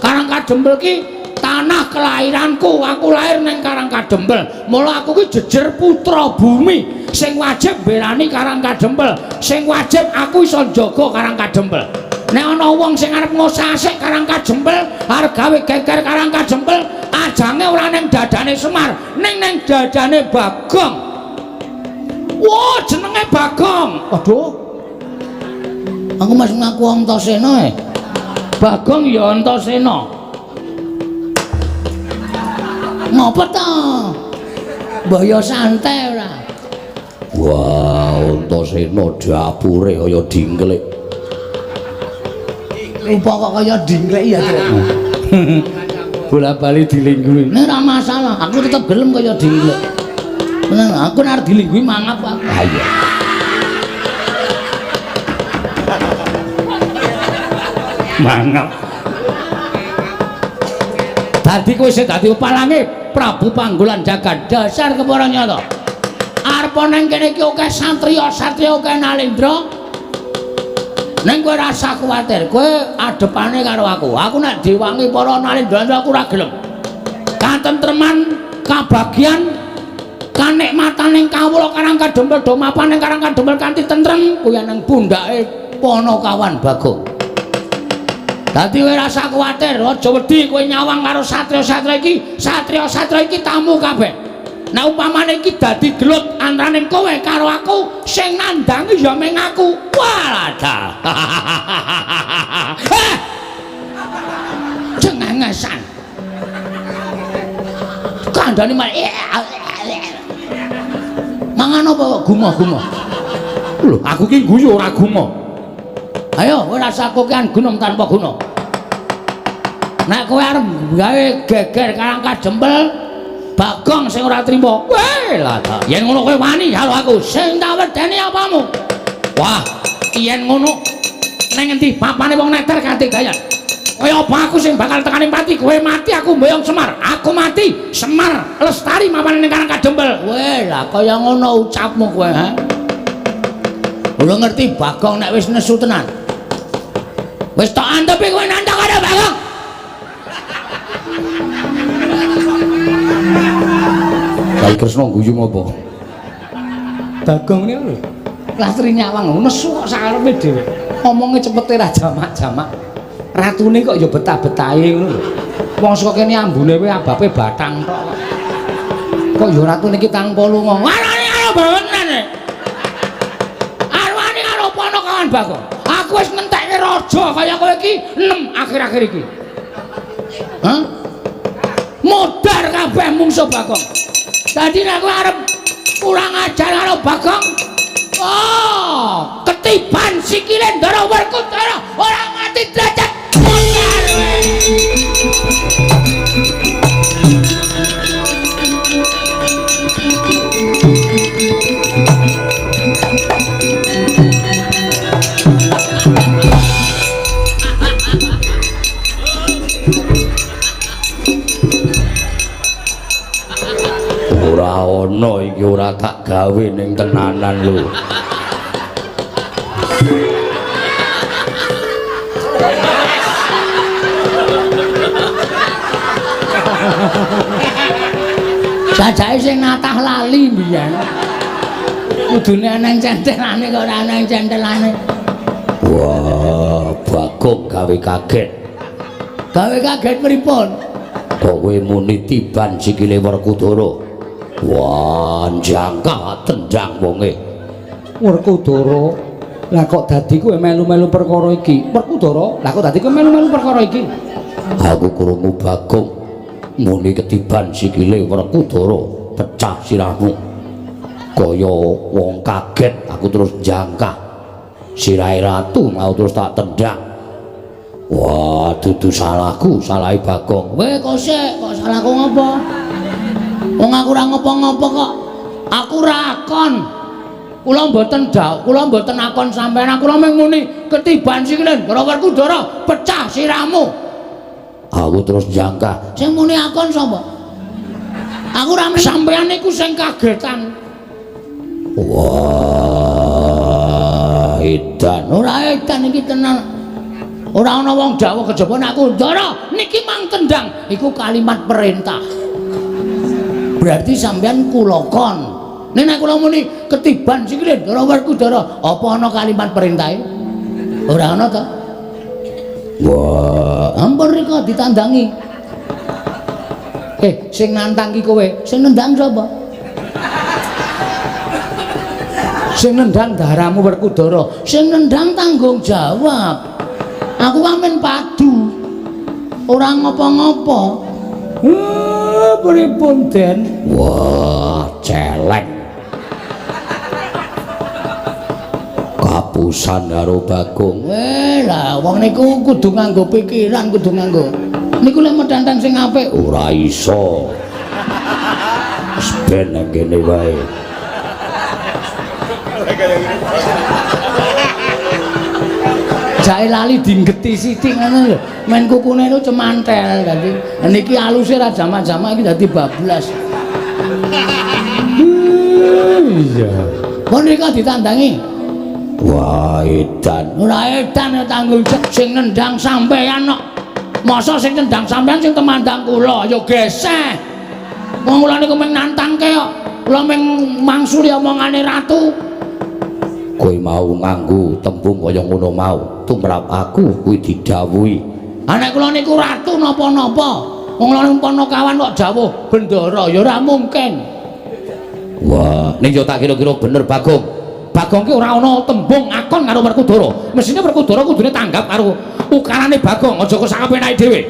Karang Kadempel ki tanah kelahiranku aku lahir ning Karang Kadempel mula aku ki jejer putra bumi sing wajib berani Karang Kadempel sing wajib aku iso njaga Karang Kadempel nek ana wong sing arep ngosasik Karang Kadempel arep gawe geger Karang Kadempel ajange ora ning dadane Semar ning dadane Bagong wah jenenge Bagong waduh aku mas ngaku Antasena Bagong ya Antasena ngapa ta mbaya santai ora wah Antasena dapure kaya dingklek rupa kok kaya dingklek ya bola-bali dilingguhi nek ora masalah aku tetep gelem kaya dingklek bener aku nek dilingguhi mangap aku ayo mangap dadi kowe sing dadi palange Prabu Panggolan Jagat dasar kepara nyata arep nang kene iki akeh satriya akeh Nalendra. Neng kowe rasa kuwatir, kowe adepane karo aku. Aku nek diwangi para Nalendra aku ora gelem. Katentreman, kabagian, kanikmatan ning kawula Karang Kadempel do mapan ning Karang Kadempel kanthi tentrem kuwi nang pundhake Panakawan Bagong. Dadi kowe rasa kuwatir, aja wedi kowe nyawang karo satriya-satriya iki tamu kabeh. Nek upamane iki dadi gelut antaraning kowe karo aku, sing nandangi ya meng aku. Waladal. Cengengesan. Kandhane mangan apa gumoh-gumoh. Lho, aku ki guyu ora gumoh. Ayo, kowe rasa kokean gunung tanpa guna. Nek kowe arep gawe geger Karang Kadempel, Bagong sing ora trima. Weh, lah ta. Yen ngono kowe wani karo aku, sing tak wedeni apamu? Wah, yen ngono ning endi papane wong neter kanthi gayan. Kaya apa aku sing bakal tekani mati, kowe mati aku mboyong Semar. Aku mati, Semar lestari mapane ning Karang Kadempel. Weh, lah kaya ngono ucapmu kowe, ha? Ora ngerti Bagong nek wis nesu tenan. Wis tak antepi kowe nandhang karo Bagong. Kai Kresna guyu ngopo? Bagong niku lho. Lastri nyawang nesu kok sakarepe dhewe. Omonge cepete ra jamak-jamak. Ratune kok ya betah-betahe ngono lho. Wong saka kene ambune kowe abape bathang tok. Kok ya ratune iki tanpa lunga. Arane karo bawenan. Arwani karo Panakawan Bagong. Aku wis ngentekke raja kaya kowe iki enem akhir-akhir iki. Hah? Modar kabeh mungsuh Bagong. Dadi nek kowe arep kurang ajar karo Bagong, oh, ketiban sikile Ndara Werkudara ora mati derajat modar. Ora ana iki ora tak gawe ning tenanan lho. Jajake sing natah lali mbiyen. Kudune ana centelane kok ora ana centelane. Wah, Bagong gawe kaget. Gawe kaget pripun? Kok kowe muni tiban sikile Werkudara? Wah, jangka tendang wonge. Werkudara, lah kok dadi kowe melu-melu perkara iki? Werkudara, lah kok dadi kowe melu-melu perkara iki? Aku krungu Bagong muni ketiban sikile Werkudara, pecah sirahmu. Kaya wong kaget, aku terus jangka. Sirahe ratu mau terus tak tendang. Wah, dudu salahku, salahe Bagong. Weh, kok sik, kok salahku ngopo? Wong aku ora ngopo-ngopo kok. Aku ora akon. Kula mboten akon sampean. Aku mung muni ketiban sikile Ndara Werkudara, pecah sirahmu. Aku terus jangka. Sing muni akon sapa? Aku ora sampean niku sing kagetan. Wah, edan. Ora edan iki tenan. Ora ana wong dawuh kejaba nek aku Ndara niki mang tendang. Iku kalimat perintah. Berarti sampean kula kon. Nek kula muni ketiban sikile Ndara Werkudara, apa ana kalimat perintahe? Ora ana to? Wah, ampun rika ditandangi. Sing nantang ki kowe, sing nendang sapa? Sing nendang daramu Werkudara, sing nendang tanggung jawab. Aku amen padu. Ora ngopo-ngopo. Pripun Den? Wah, celek. Kapusan karo Bagong. Lah wong niku kudu nganggo pikiran, kudu nganggo. Niku lek medhantang sing apik ora iso. Wis ben nang kene wae. Jae lali dinggeti sithik ngono lho. Men kukune itu cemantel dadi. Niki aluse ra jamak-jamak iki dadi bablas. Iya. Kon nika ditandangi. Wah, edan. Ora edan ya tanggung jawab sing nendang sampean kok. Masa sing nendang sampean sing temandang kula ya geseh. Wong kula niku mung nantangke kok. Kula mung mangsuli omongane ratu. Kowe mau nganggo tembung kaya ngono mau, tumrap aku kuwi didhawuhi. Anak kula niku ratu napa-napa. Wong kula niku kawan kok dawuh bendara ya ora mungkin. Wah, ning yo tak kira-kira bener Bagong. Bagong ki ora ana tembung akon karo Werkudara. Mesine Werkudara kudune tanggap karo ukarane Bagong, aja kok sak penake dhewe.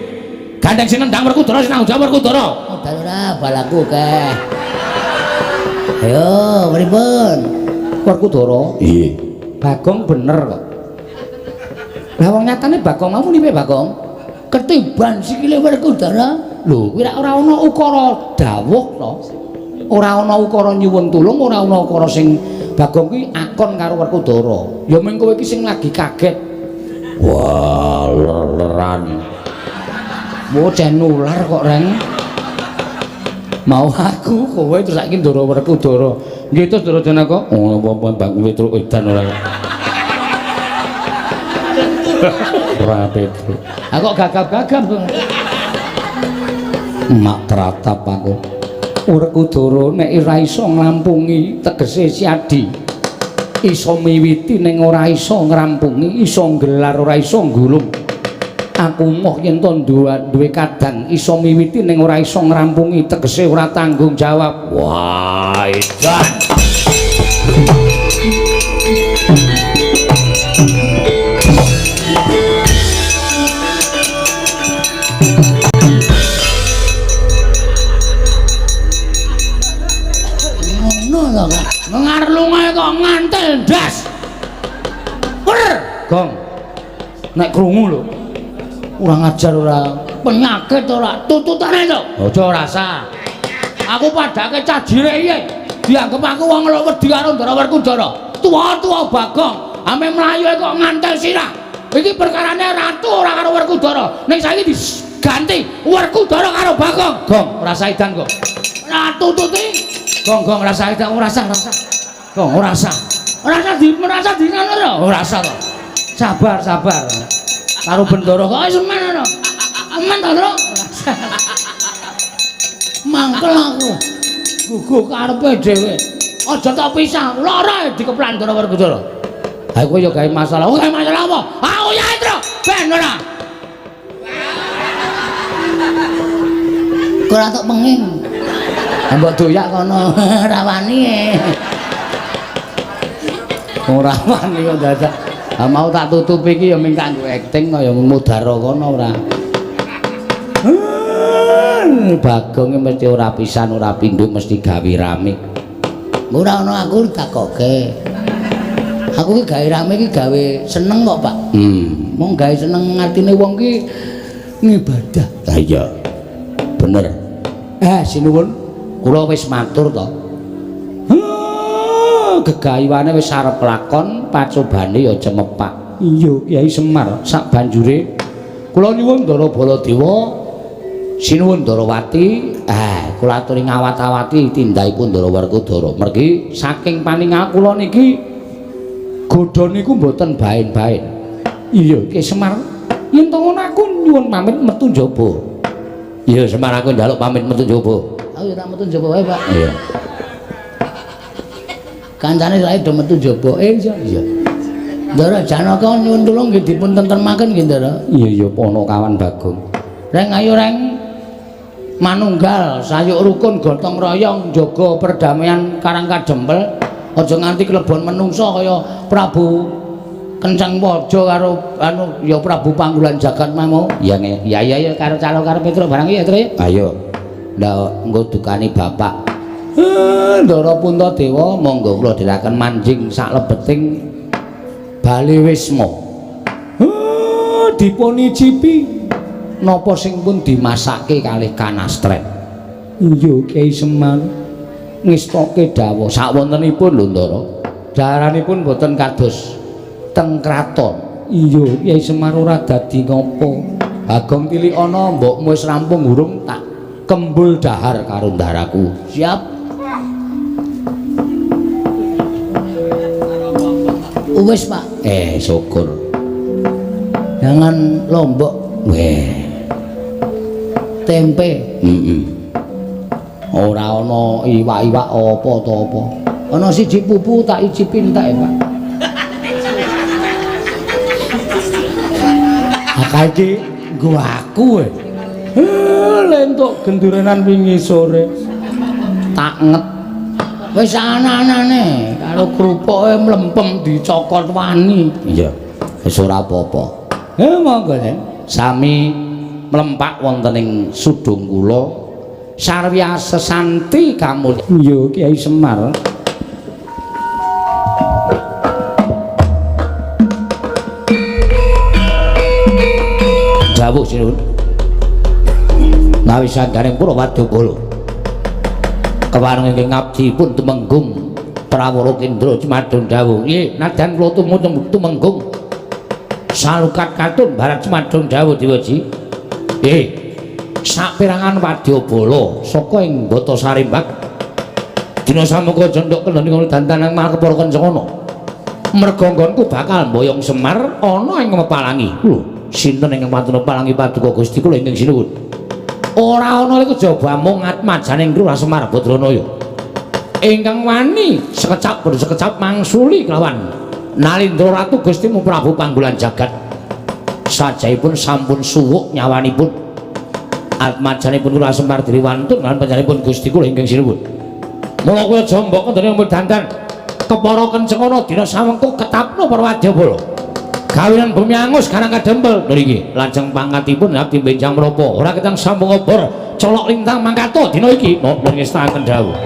Gandeng sing nendang Werkudara sing nanggung jawab Werkudara. Dal ora balaku keh. Ayo, pripun? Werkudara? Iya. Bagong bener kok. Lah wong nyatane Bagong mau nipe Bagong? Ketiban sikile Werkudara. Lho, kuwi ora ana ukara dawuh to. Ora ana ukara nyuwun tulung, ora ana ukara sing Bagong kuwi akon karo Werkudara. Ya mung kowe iki sing lagi kaget. Wah, leran. Bocah nular kok, Reng. Mau aku kowe terus saiki ndoro Werkudara. Nggih terus ndoro Janaka. Oh, apa Bang Petruk edan ora. Ora Petruk. Aku gagap-gagap. Mak teratap aku. Werkudara nek ora iso ngrampungi tegese siadi. Iso miwiti ning ora iso ngrampungi, iso nggelar ora iso nggulung. Aku moh yen to duwe kadang iso miwiti ning ora iso ngrampungi tegese ora tanggung jawab. Wah, edan. Mengar lungae kok ngantel ndas. Per, Gong. Nek krungu lho. kurang ajar ora. Penyakit ora, tututane to. Aja rasa. Aku padake cajire iye. Dianggep aku wong lho wedi karo Ndara Werkudara. Tua-tua Bagong, ame mlayu kok ngantel sirah. Iki perkarane ratu ora karo Werkudara. Ning saiki diganti Werkudara karo Bagong. Gong, rasa edan kok. Ratu tuti. Gong rasa edan, ora rasa. Gong ora rasa. Merasa di ngono lho. Ora rasa to. Sabar. Karo Bendara kok Semen ngono. Aman to, Tru? Mangkel aku. Gugu karepe dhewe. Aja tak pisah. Lara dikeplan Ndara Werkudara. Ha kowe ya gawe masalah. Oh, gawe masalah apa? Aku ya, Tru. Ben ora. Ora tok penging. Mbok doyak kono. Rawani. Ora wani kok dadak. Ha mau tak tutupi iki ya mung kanggo akting kaya mudhara kono ora. Bagong mesti ora pisan ora pindho mesti gawe rame. Ora ana aku takoke. Aku ki gawe rame ki gawe seneng kok, Pak. Mong gawe seneng ngatine wong ki ngibadah. Lah iya. Bener. Sinuwun. Kula wis matur to. Gegayuane wis arep lakon, pacobane ya cemepak. Iya, Kyai Semar. Sak banjure kula nyuwun Ndara Baladewa, sinuwun Ndarawati, kula aturi ngawat-awati tindakipun Ndara Werkudara. Mergi saking paningal kula niki godha niku mboten baen-baen. Iya, Kyai Semar. Yen to ngono aku nyuwun pamit metu njaba. Iya, Semar aku njaluk pamit metu njaba. Aku ya tak metu njaba wae, Pak. Iya. Kancane sae do metu njaba. Iya. Ndara Janaka nyuwun tulung nggih dipun tentremaken nggih, Ndara. Iya, ana kawan Bagong. Reng ayo reng manunggal sayuk rukun gotong royong jaga perdamaian Karang Kadempel. Aja nganti klebon menungso kaya Prabu Kenceng Waja karo ya Prabu Panggulan Jagat mau. Iya Karo calo karo Petruk barang iki ya, Tru. Ayo. Ndak engko dukani bapak. Ndara Puntadewa monggo kula dherekaken manjing sak lebeting Bali Wisma. Dipun icipi napa sing pun dimasake kalih kanastren. Iya Kyai Semar ngestoke dawuh sawontenipun lho Ndara. Daranipun boten kados teng kraton. Iya Kyai Semar ora dadi ngopo. Bagong tilik ana mbokmu wis rampung urung tak kembul dahar karo ndaraku. Siap. Wis, Pak. Syukur. Jangan lombok. Weh. Tempe. Ora ana iwak-iwak apa to apa. Ana siji pupu tak icipi entek, Pak. Akeh iki nggo aku. Lentuk gendurenan wingi sore. Tak nget. Wis ana-anane karo krupuke mlempem dicokot wani. Iya. Wis ora apa-apa. Monggo sami mlempak wonten ing sudung kula sarwi sesanti kamulya Kyai Semar. Dawuh sinuwun. Nawi sanggaring pura Wadyabala. Kewareng ingkang ngabdipun tumenggung Prawara Kendra Cemadon dawuh. Nggih, nadyan kula tumenggung salukat katun barat Cemadon dawuh Dewaji. Saperangan Wadyabala saka ing Bata Sarimbak dina samuka jendhok kendhani ngono dantanang marep para kencana. Merga nggonku bakal mboyong Semar ana ing Mepalangi. Lho, sinten ingkang pantun Mepalangi Paduka Gusti kula ingkang sinuwun. Ora ana iku jaba mung atmajaning Lurah Semar Badranaya. Ingkang wani sekecap bodo sekecap mangsuli kelawan Nalindra Ratu Gustimu Prabu Panggulan Jagat. Sajaipun sampun suwuk nyawanipun. Atmajanipun Lurah Semar Diriwantun lan panjenenganipun Gusti kula ingkang sinuwun. Mula kula jambak kendhani mbok dandan kepara kencengana dina samengko ketapno para Wadyabala. Kawinan bumi angus karang kadempel niki lajeng pangkatipun abdi benjang menapa ora ketang sambung obor colok lintang mangkato dina iki nuwun ngestaken dawuh.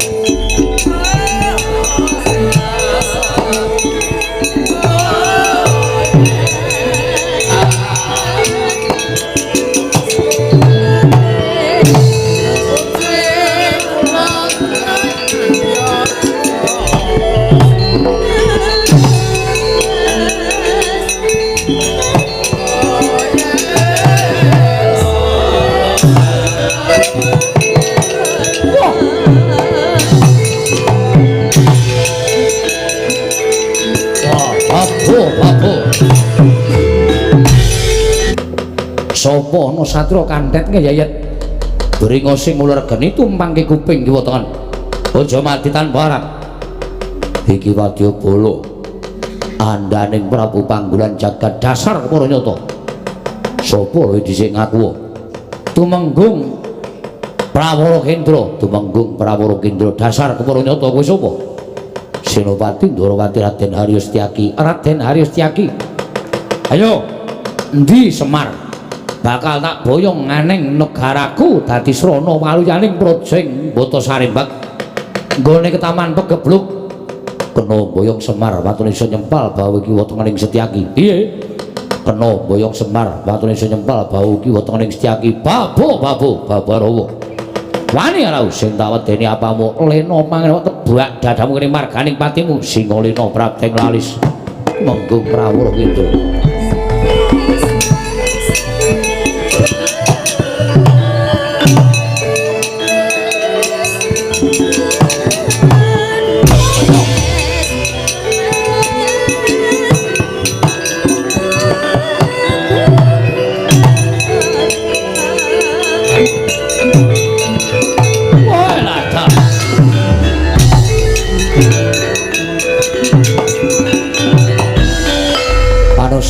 Sapa ana satra kanthet ngeyayet bringa sing uler geni tumpangke kuping kiwa tengen aja mati tanpa arep iki Wadyabala andaning Prabu Panggulan Jagat dasar para nyata sapa lho dhisik ngaku tumenggung Prawara Kendra tumenggung Prawara Kendra dasar para nyata kowe sapa Senopati Ndrawati Raden Haryo Setyaki Raden Haryo Setyaki ayo endi Semar bakal tak boyong nganeng negaraku dadi srana waluyaning projeng Bata Sarimbak nggone ketaman pegebluk kena boyong Semar watune iso nyempal bawu kiwa tengening Setyaki piye kena boyong Semar watune iso nyempal bawu kiwa tengening Setyaki babu Barawa wani ana sing tak wedeni apamu lena mangen tebak dadamu kene marganing patimu singa lena prabdeng lalis menggung Prawara Kendra.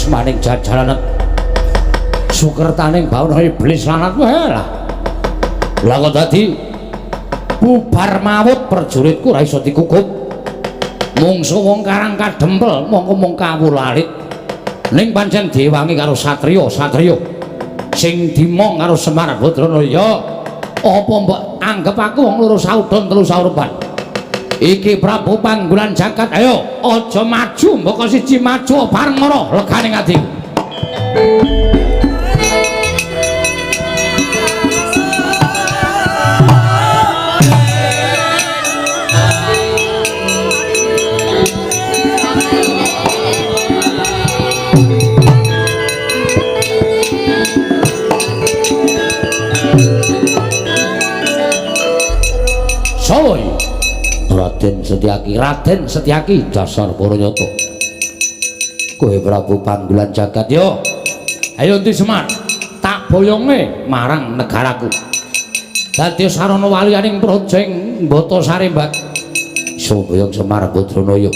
Maning jajaran sukertaning bauna iblis lanat wae lah. Lah kok dadi bubar mawut prajuritku ora iso dikukup. Mungsu wong karang kadempel mongko mung kawulalit. Ning pancen diwangi karo satriya sing dimong karo Semar Badranaya. Apa mbok anggap aku wong loro saudon telu saurepan? Iki Prabu Panggulan Jagat ayo aja maju mboko siji maju bareng ngono legane ati soy. Raden Setyaki dasar para nyata kowe Prabu Panggulan Jagat yo. Ayo Ndi Semar, tak boyonge marang negaraku. Dadi sarana waliyaning projeng Mbata Sarembak. Boyong Semar Badranaya.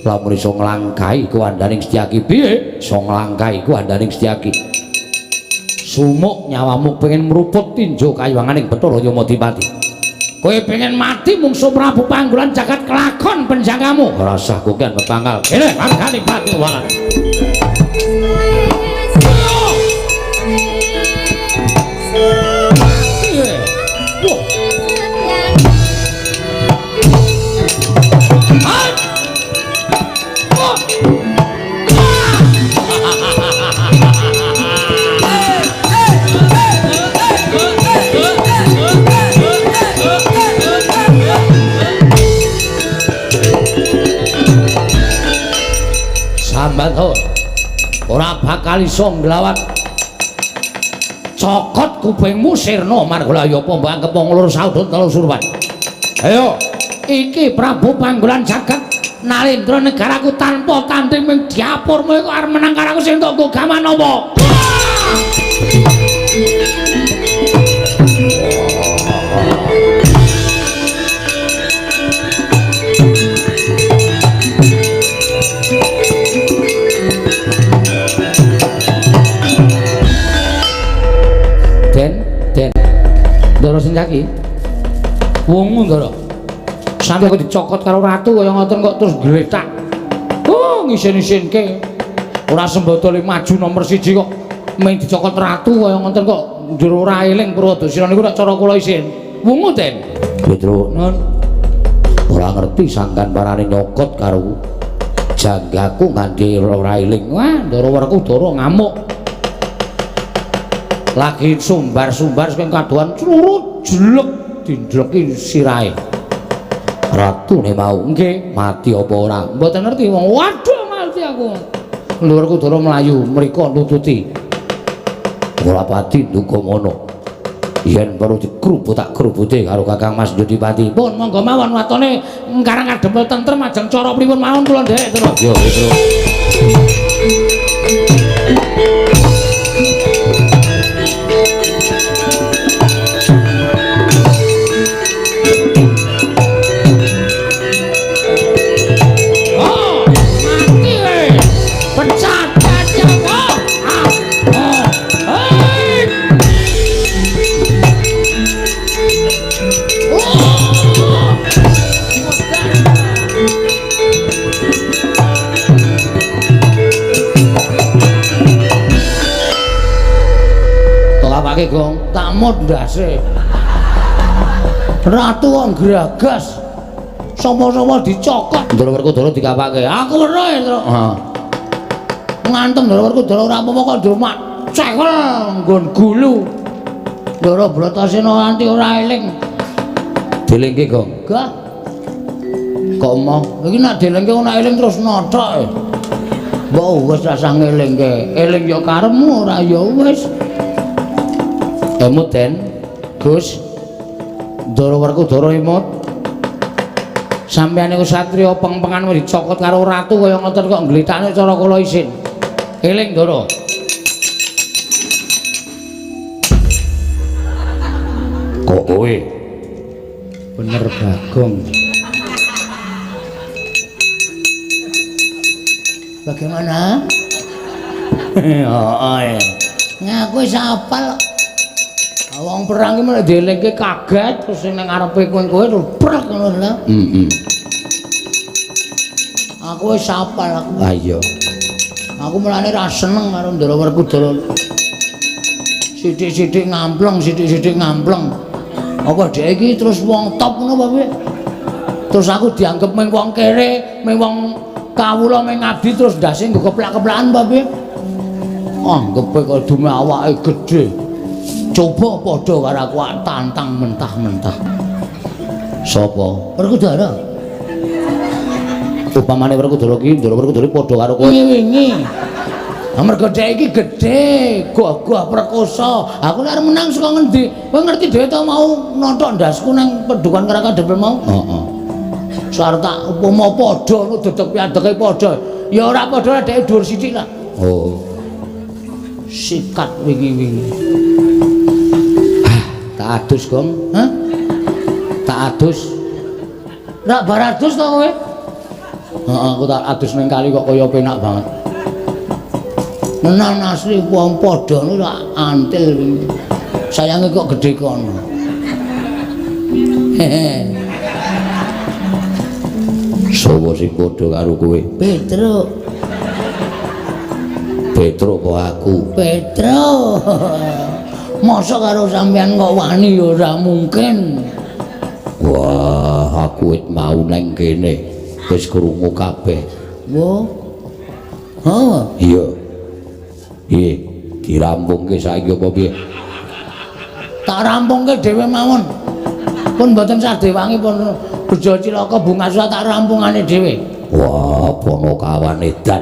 Lamun iso nglangkahi kuwandaning Setyaki piye? Iso nglangkahi kuwandaning Setyaki. Sumuk nyawamu pengen meruput tinjo kayuwanganing Bathara Yamadipati. Kowe pengen mati mungsuh Prabu Panggulan Jagat kelakon penjagamu. Ora usah kokean pepangkal. Kene pangkali pati walan. Sambat ora bakal iso nglawat cokot kupingmu sirna margolaya apa mbang kepong lur saudon telu surwan. Ayo iki Prabu Panggulan Jagat Narendra negaraku tanpa tanding ming diapurmu iku arep menang karo aku sing entuk gaman apa? Ndara Setyaki. Wongmu Ndara. Sampe aku dicokot karo ratu kaya ngoten kok terus gletak. Oh, ngisin-isinke. Ora sembada le maju nomor 1 kok mung dicokot ratu kaya ngoten kok njero ora eling Pradasira niku nek cara kula isin. Wongmu Den. Petro, nun. Ora ngerti sangkan parane nyokot karo janggaku nganti ora eling. Wah, Ndara Werkudara ngamuk. Lagi sumbar-sumbar sing kadohan crurut jelek dindleki sirahe. Ratune mau nggih mati apa ora? Mboten ngerti wong. Waduh mati aku. Lur Werkudara mlayu mriko nututi. Ora pati ndonga ngono. Yen baru dikrubut tak krubute karo Kakang Mas Yudipati. Pun monggo mawon watone karang adempel tentrem ajeng cara pripun mawon kula ndek terus. Yo terus. Gong tamut ndase ratu kok gragas sapa-sapa dicokot Ndara Werkudara dikapake aku weruh terus ngantem Ndara Werkudara ora apa-apa kok ndomak cekel nggon gulu Ndara Bratasena nganti ora eling dilingke Gong gah kok mau iki nek dilingke ora eling terus nothok mbok wis rasah ngelingke eling ya karepmu ora ya wis emut Den, Gus Ndara Werkudara emut sampeyan niku satriya peng-pengan dicokot karo ratu kaya ngoten kok ngletakne cara kula isin eling Ndara kok kowe bener Bagong bagaimana? Oh ya ngaku wis apal wong perang iki malah dielingke kaget terus ning ngarepe kowe terus brek ngono lho. Aku wis apal aku. Ah iya. Aku mulane ra seneng karo Ndara Werkudara. Sithik-sithik ngampleng, sithik-sithik ngampleng. Apa dhek iki terus wong top ngono apa piye? Terus aku dianggep mung wong kere, mung wong kawula mung ngabdi terus ndase nggo keplak-keplakan apa piye? Anggepe kok dume awake gedhe. Coba padha karo aku tantang mentah-mentah. Sapa? Werkudara. Upamane Werkudara ki, Ndara Werkudara padha karo kowe. Wingi. Amarga dhek iki gedhe, gagah perkosa. Aku nek arep menang saka ngendi? Kowe ngerti dhewe ta mau nonton ndasku nang Padukan Karangkadempel mau? Heeh. sarta upama padha ngono dedeg piadeke padha. Ya ora padha dhek dhuwur sithik lah. Oh. Sikat wingi-wingi. Tak adus, Gong. Hah? Tak adus. Rak bar adus to kowe? Heeh, aku tak adus ning kali kok kaya penak banget. Menan asli wong padha niku tak antil wingi. Sayange kok gedhe kono. Sopo sing padha karo kowe? Petruk. Petruk kok aku. Petruk. Masa karo sampean kok wani ya ora mungkin. Wah, aku wis mau nang kene. Wis krungu kabeh. Wo. Oh, Iya. Piye? Dirampungke saiki apa piye? tak rampungke dhewe mawon. Pun mboten sadewangi pun bejo cilaka bunga tak rampungane dhewe. Wah, pono kawan edan.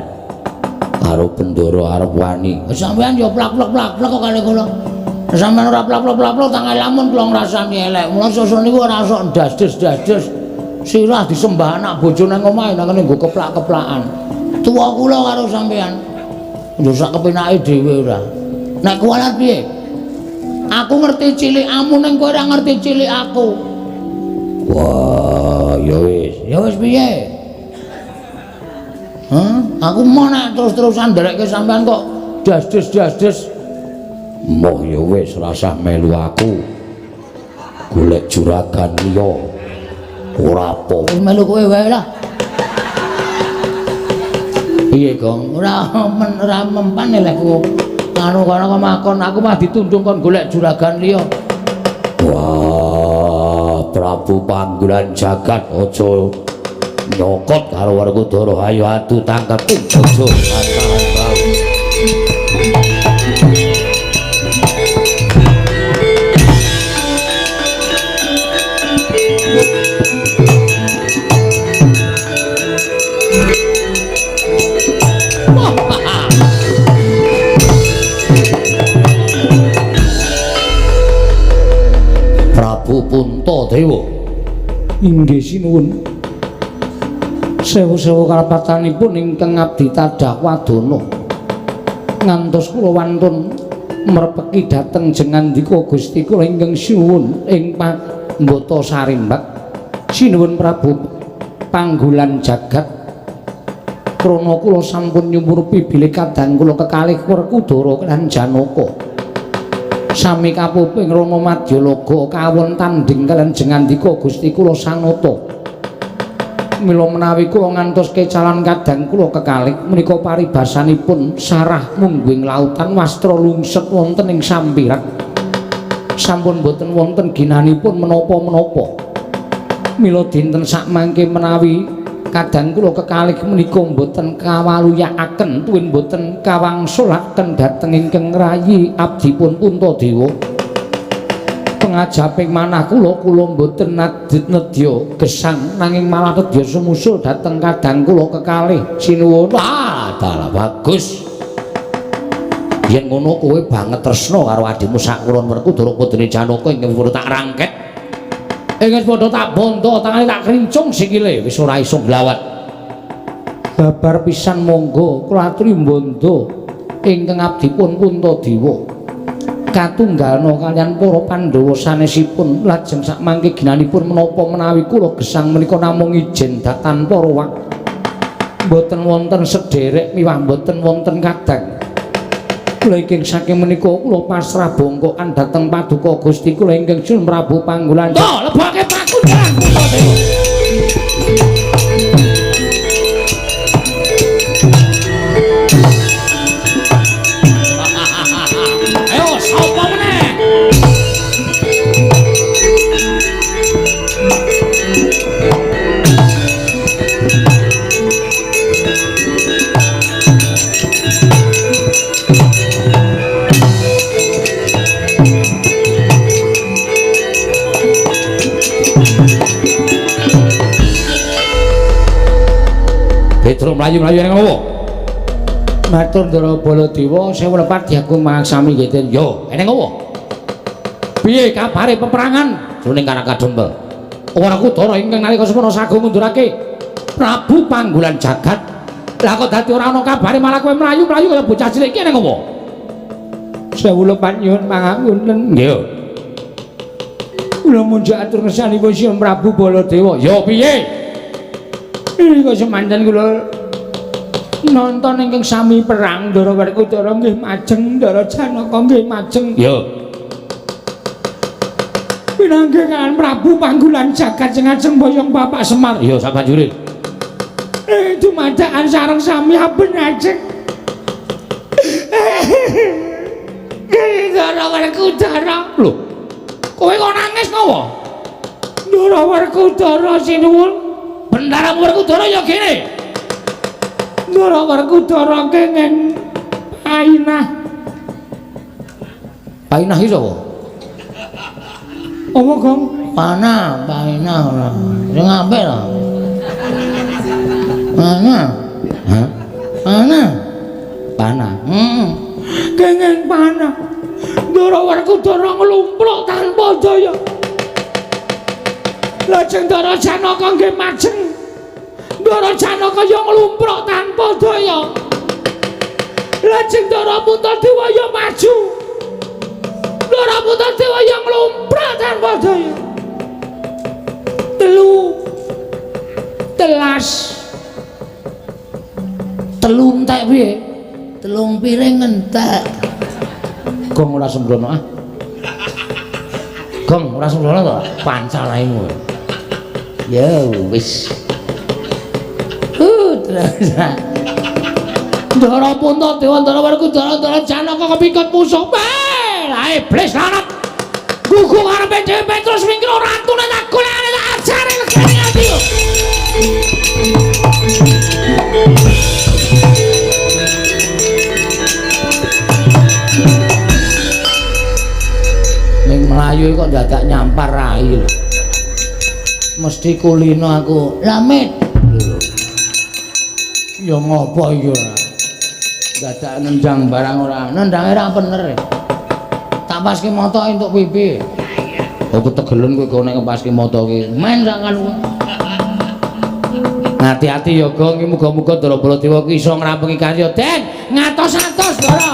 Karo Bendoro arep wani. Sampeyan ya plak-plak kok kali kula. Sampeyan ora plak-plak tangan lamun kula ngrasani elek. Mula susun niku ora sok dasdes-dasdes. Sirah disembah anak bojone nang omahe nang nggo keplak-keplakan. Tuwa kula karo sampeyan. Yo sak kepenake dhewe ora. Nek kuwalat piye? Aku ngerti cilikamu ning kowe ora ngerti cilik aku. Wah, ya wis. Ya wis piye? Hah? Aku mau nek terus-terusan nderekke sampean kok dasdes-dasdes. Moh ya wis rasah melu aku. Golek juragan liya. Ora apa. Wis melu kowe wae lah. Piye, Gong? Ora mempan lekku. Anu kono kok makon aku mah ditundung kon golek juragan liya. Wah, Prabu Panggulan Jagat aja nyokot karo Werkudara. Ayo adu tangkep bojo antaran bau. Prabu Puntadewa. Inggih sinuwun. Sewu-sewu kalepatanipun ingkang abdi tadah wadana. Ngantos kula wantun mrepeki dhateng jengandika Gusti kula ingkang sinuwun ing Pambata Sarimbak. Sinuwun Prabu Panggulan Jagat. Krana kula sampun nyumurupi bilih kadang kula kekalih Werkudara lan Janaka. Sami kapuping Rama Madyalaga kawon tanding kaliyan jengandika Gusti kula Sanata. Mila menawi kula ngantos kecalan kadang kula kekalih menika paribasanipun sarah mungguing lautan wastra lungset wonten ing sampirat. Sampun boten wonten ginanipun menapa-menapa. Mila dinten sakmangke menawi kadang kula kekalih menika boten kawaluyakaken tuwin boten kawangsulaken dhateng ingkang rayi abdipun Puntadewa. Pengajaping manah kula boten nedya gesang nanging malah nedya sumusul dhateng kadang kula kekalih sinuwun. Dalah bagus. Yen ngono kowe banget tresna karo adimu sakulon Werkudara putrine Janaka ingkang purun tak rangket. Ingkang padha tak bondo tangane tak krincung sikile wis ora iso glawat. Babar pisan monggo kula aturi bondo ingkang abdipun Puntadewa. Katunggalna kaliyan para Pandhawa sanesipun lajeng sakmangke ginanipun menapa menawi kula gesang menika namung ijen datan para wak. Mboten wonten sederek miwah mboten wonten kadang. Kula ingkang saking menika kula pasrah bongkokan dhateng paduka Gusti kula ingkang Sun Prabu Panggulan. Lebake pakunjaran Puntadewa. Ayo sapa meneh? Petro mlayu-mlayu ning ngopo? Matur Ndara Baladewa sewu lepat diagung mangsami ngeten. Yo, ning ngopo? Piye kabare peperangan? Suning Karakadempel. Werkudara ingkang nalika semana sagung ngundurake Prabu Panggulan Jagat. Lah kok dadi ora ana kabare malah kowe mlayu-mlayu kaya bocah cilik kene ngopo? Sewu lepat nyuwun pangapunten. Nggih. Kula munjuk atur ngersanipun Sri Prabu Baladewa. Ya piye? Iki kok semanten kula nonton ingkang sami perang Ndara Werkudara nggih majeng, Ndara Janaka nggih majeng. Ya. Pinanggih kan Prabu Panggulan Jagat sing ajeng boyong Bapak Semar. Ya sabanjure. Dumadakan sareng sami aben ajeng. Ndara Werkudara. Lho. Kowe kok nangis ngopo? Ndara Werkudara sinuwun. Bendara Werkudara ya kene. Ndara Werkudara kenging Painah. Painah iki sapa? Apa, Gong? Panah, Painah ora. Sing apik lho. Panah. Hah? Panah. Panah. Kenging panah. Ndara Werkudara nglumpruk tanpa daya. Lajeng Ndara Janaka nggih majeng. Ndara Janaka ya nglumpruk tanpa daya. Lajeng Ndara Puntadewa ya maju. Ndara Puntadewa ya nglumpruk tanpa daya. Telu entek piye? Telung piring entek. Gong ora sembrono ah. Gong ora sembrono to? Pancalaimu. Ya wis. Terus. Ndara Puntadewa, Ndara Werkudara, Ndara Janaka kepikut musuh. Lah iblis lanat. Gugu karepe dhewe Petrus mingkira ratune tak golekane tak ajare legane ati. Ning Melayu kok dadak nyampar rai lho. Mesti kulino aku. Lamit. Ya ngopo iki ora? Dadak nendang barang ora. Nendange ra bener. Tak paske moto entuk pipi. Oh ketegelun kowe kok nek ngepaske moto ki. Men sakan kowe. Hati-hati ya Gong, muga-muga Ndara Baladewa ki iso ngrampungi karya Den. Ngatos-atos, Ndara.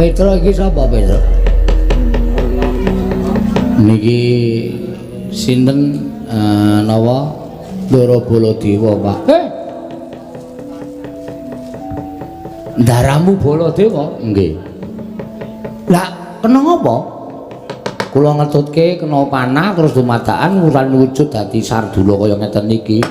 Petro iki sapa Petro? Niki sinten napa Ndara Baladewa, Pak? Ndaramu Baladewa? Nggih. Lah kena ngapa? Kula ngetutke kena panah terus dumadakan wulan wujud dadi Sardula kaya ngeten niki.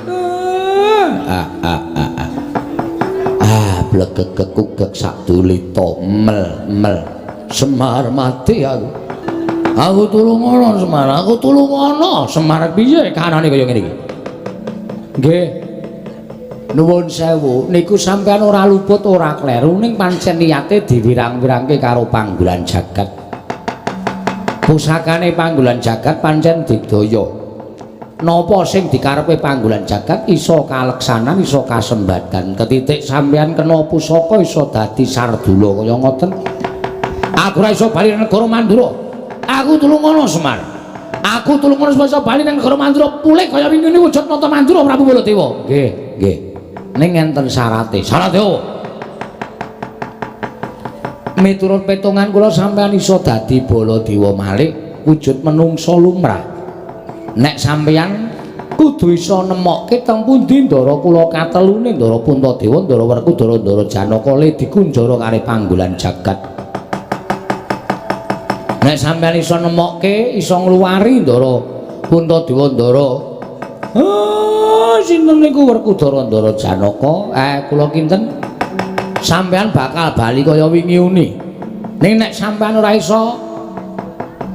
Blegek-gegek sak dulita mel Semar mati aku. Aku tulung ana Semar, aku tulung ana. Semar piye kanane kaya ngene iki? Nggih. Nuwun sewu, niku sampean ora luput ora kleru ning pancen niyate diwirang-wirangke karo Panggulan Jagat. Pusakane Panggulan Jagat pancen digdaya. Napa sing dikarepe Panggulan Jagat iso kaleksanan, iso kasembadan. Ketitik sampeyan kena pusaka iso dadi Sardula kaya ngoten. Aku ora iso bali nang negara Mandura. Aku tulung ana Semar. Aku tulung ana iso bali nang negara Mandura pulih kaya wingi wujud nata Mandura Prabu Baladewa. Nggih, nggih. Ning enten syarate. Syarate opo? Miturut petungan kula sampeyan iso dadi Baladewa malih wujud menungsa lumrah. Nek sampeyan kudu iso nemokke teng pundi Ndara kula katelune Ndara Puntadewa, Ndara Werkudara, Ndara Janaka le dikunjara kare Panggulan Jagat. Nek sampeyan iso nemokke, iso ngluwari Ndara Puntadewa, Ndara sinten niku Werkudara, Ndara Janaka, kula kinten sampeyan bakal bali kaya wingi uni. Ning nek sampeyan ora iso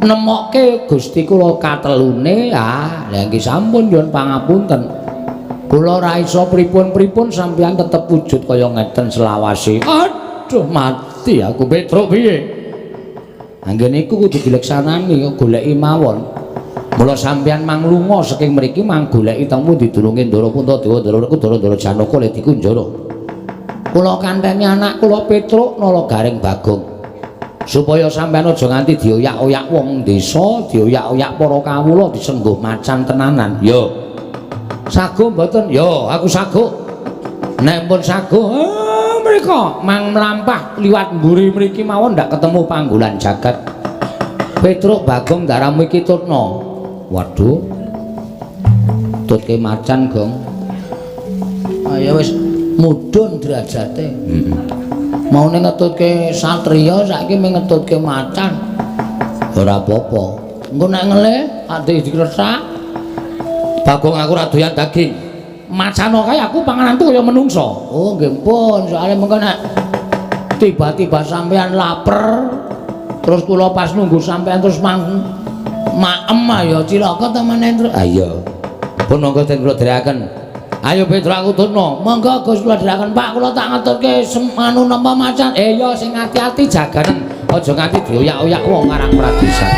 nemokke Gusti kula katelune, lha iki sampun nyuwun pangapunten. Kula ora iso pripun-pripun sampeyan tetep wujud kaya ngeten selawase. Aduh mati aku Petro piye? Anggene iku kudu dileksanani kok goleki mawon. Mula sampeyan mang lunga saking mriki mang goleki temu didulunge Ndara Puntadewa Ndara Janaka le dikunjara. Kula kanteni anak kula Petruk nala Garing Bagong. Supaya sampeyan aja nganti dioyak-oyak wong desa, dioyak-oyak para kawula disengguh macan tenanan. Yo. Sago mboten? Yo, aku sago. Nek pun sago, mriko mang mlampah liwat mburi mriki mawon ndak ketemu panggolan jagat. Petruk Bagong daramu iki tutna. Waduh. Tutke macan, Gong. Ya wis mudhun derajate. Maune ngetutke satriya saiki mengetutke macan. Ora apa-apa. Engko nek ngelih ati dikresak. Bagong aku ora doyan daging. Macana kae aku pangananku kaya menungso. Oh, nggih pun, soalé mengko nek tiba-tiba sampean lapar terus kula pas nunggu sampean terus maem ya cilaka temene. Ayo. Pun monggo den kula dherekaken. Ayo Petruk aku tutna. Monggo Gus kula dherekaken Pak, kula tak ngetutke anu napa macan. Ya sing ati-ati jaganen aja nganti dioyak-oyak wong ngarang pradesan.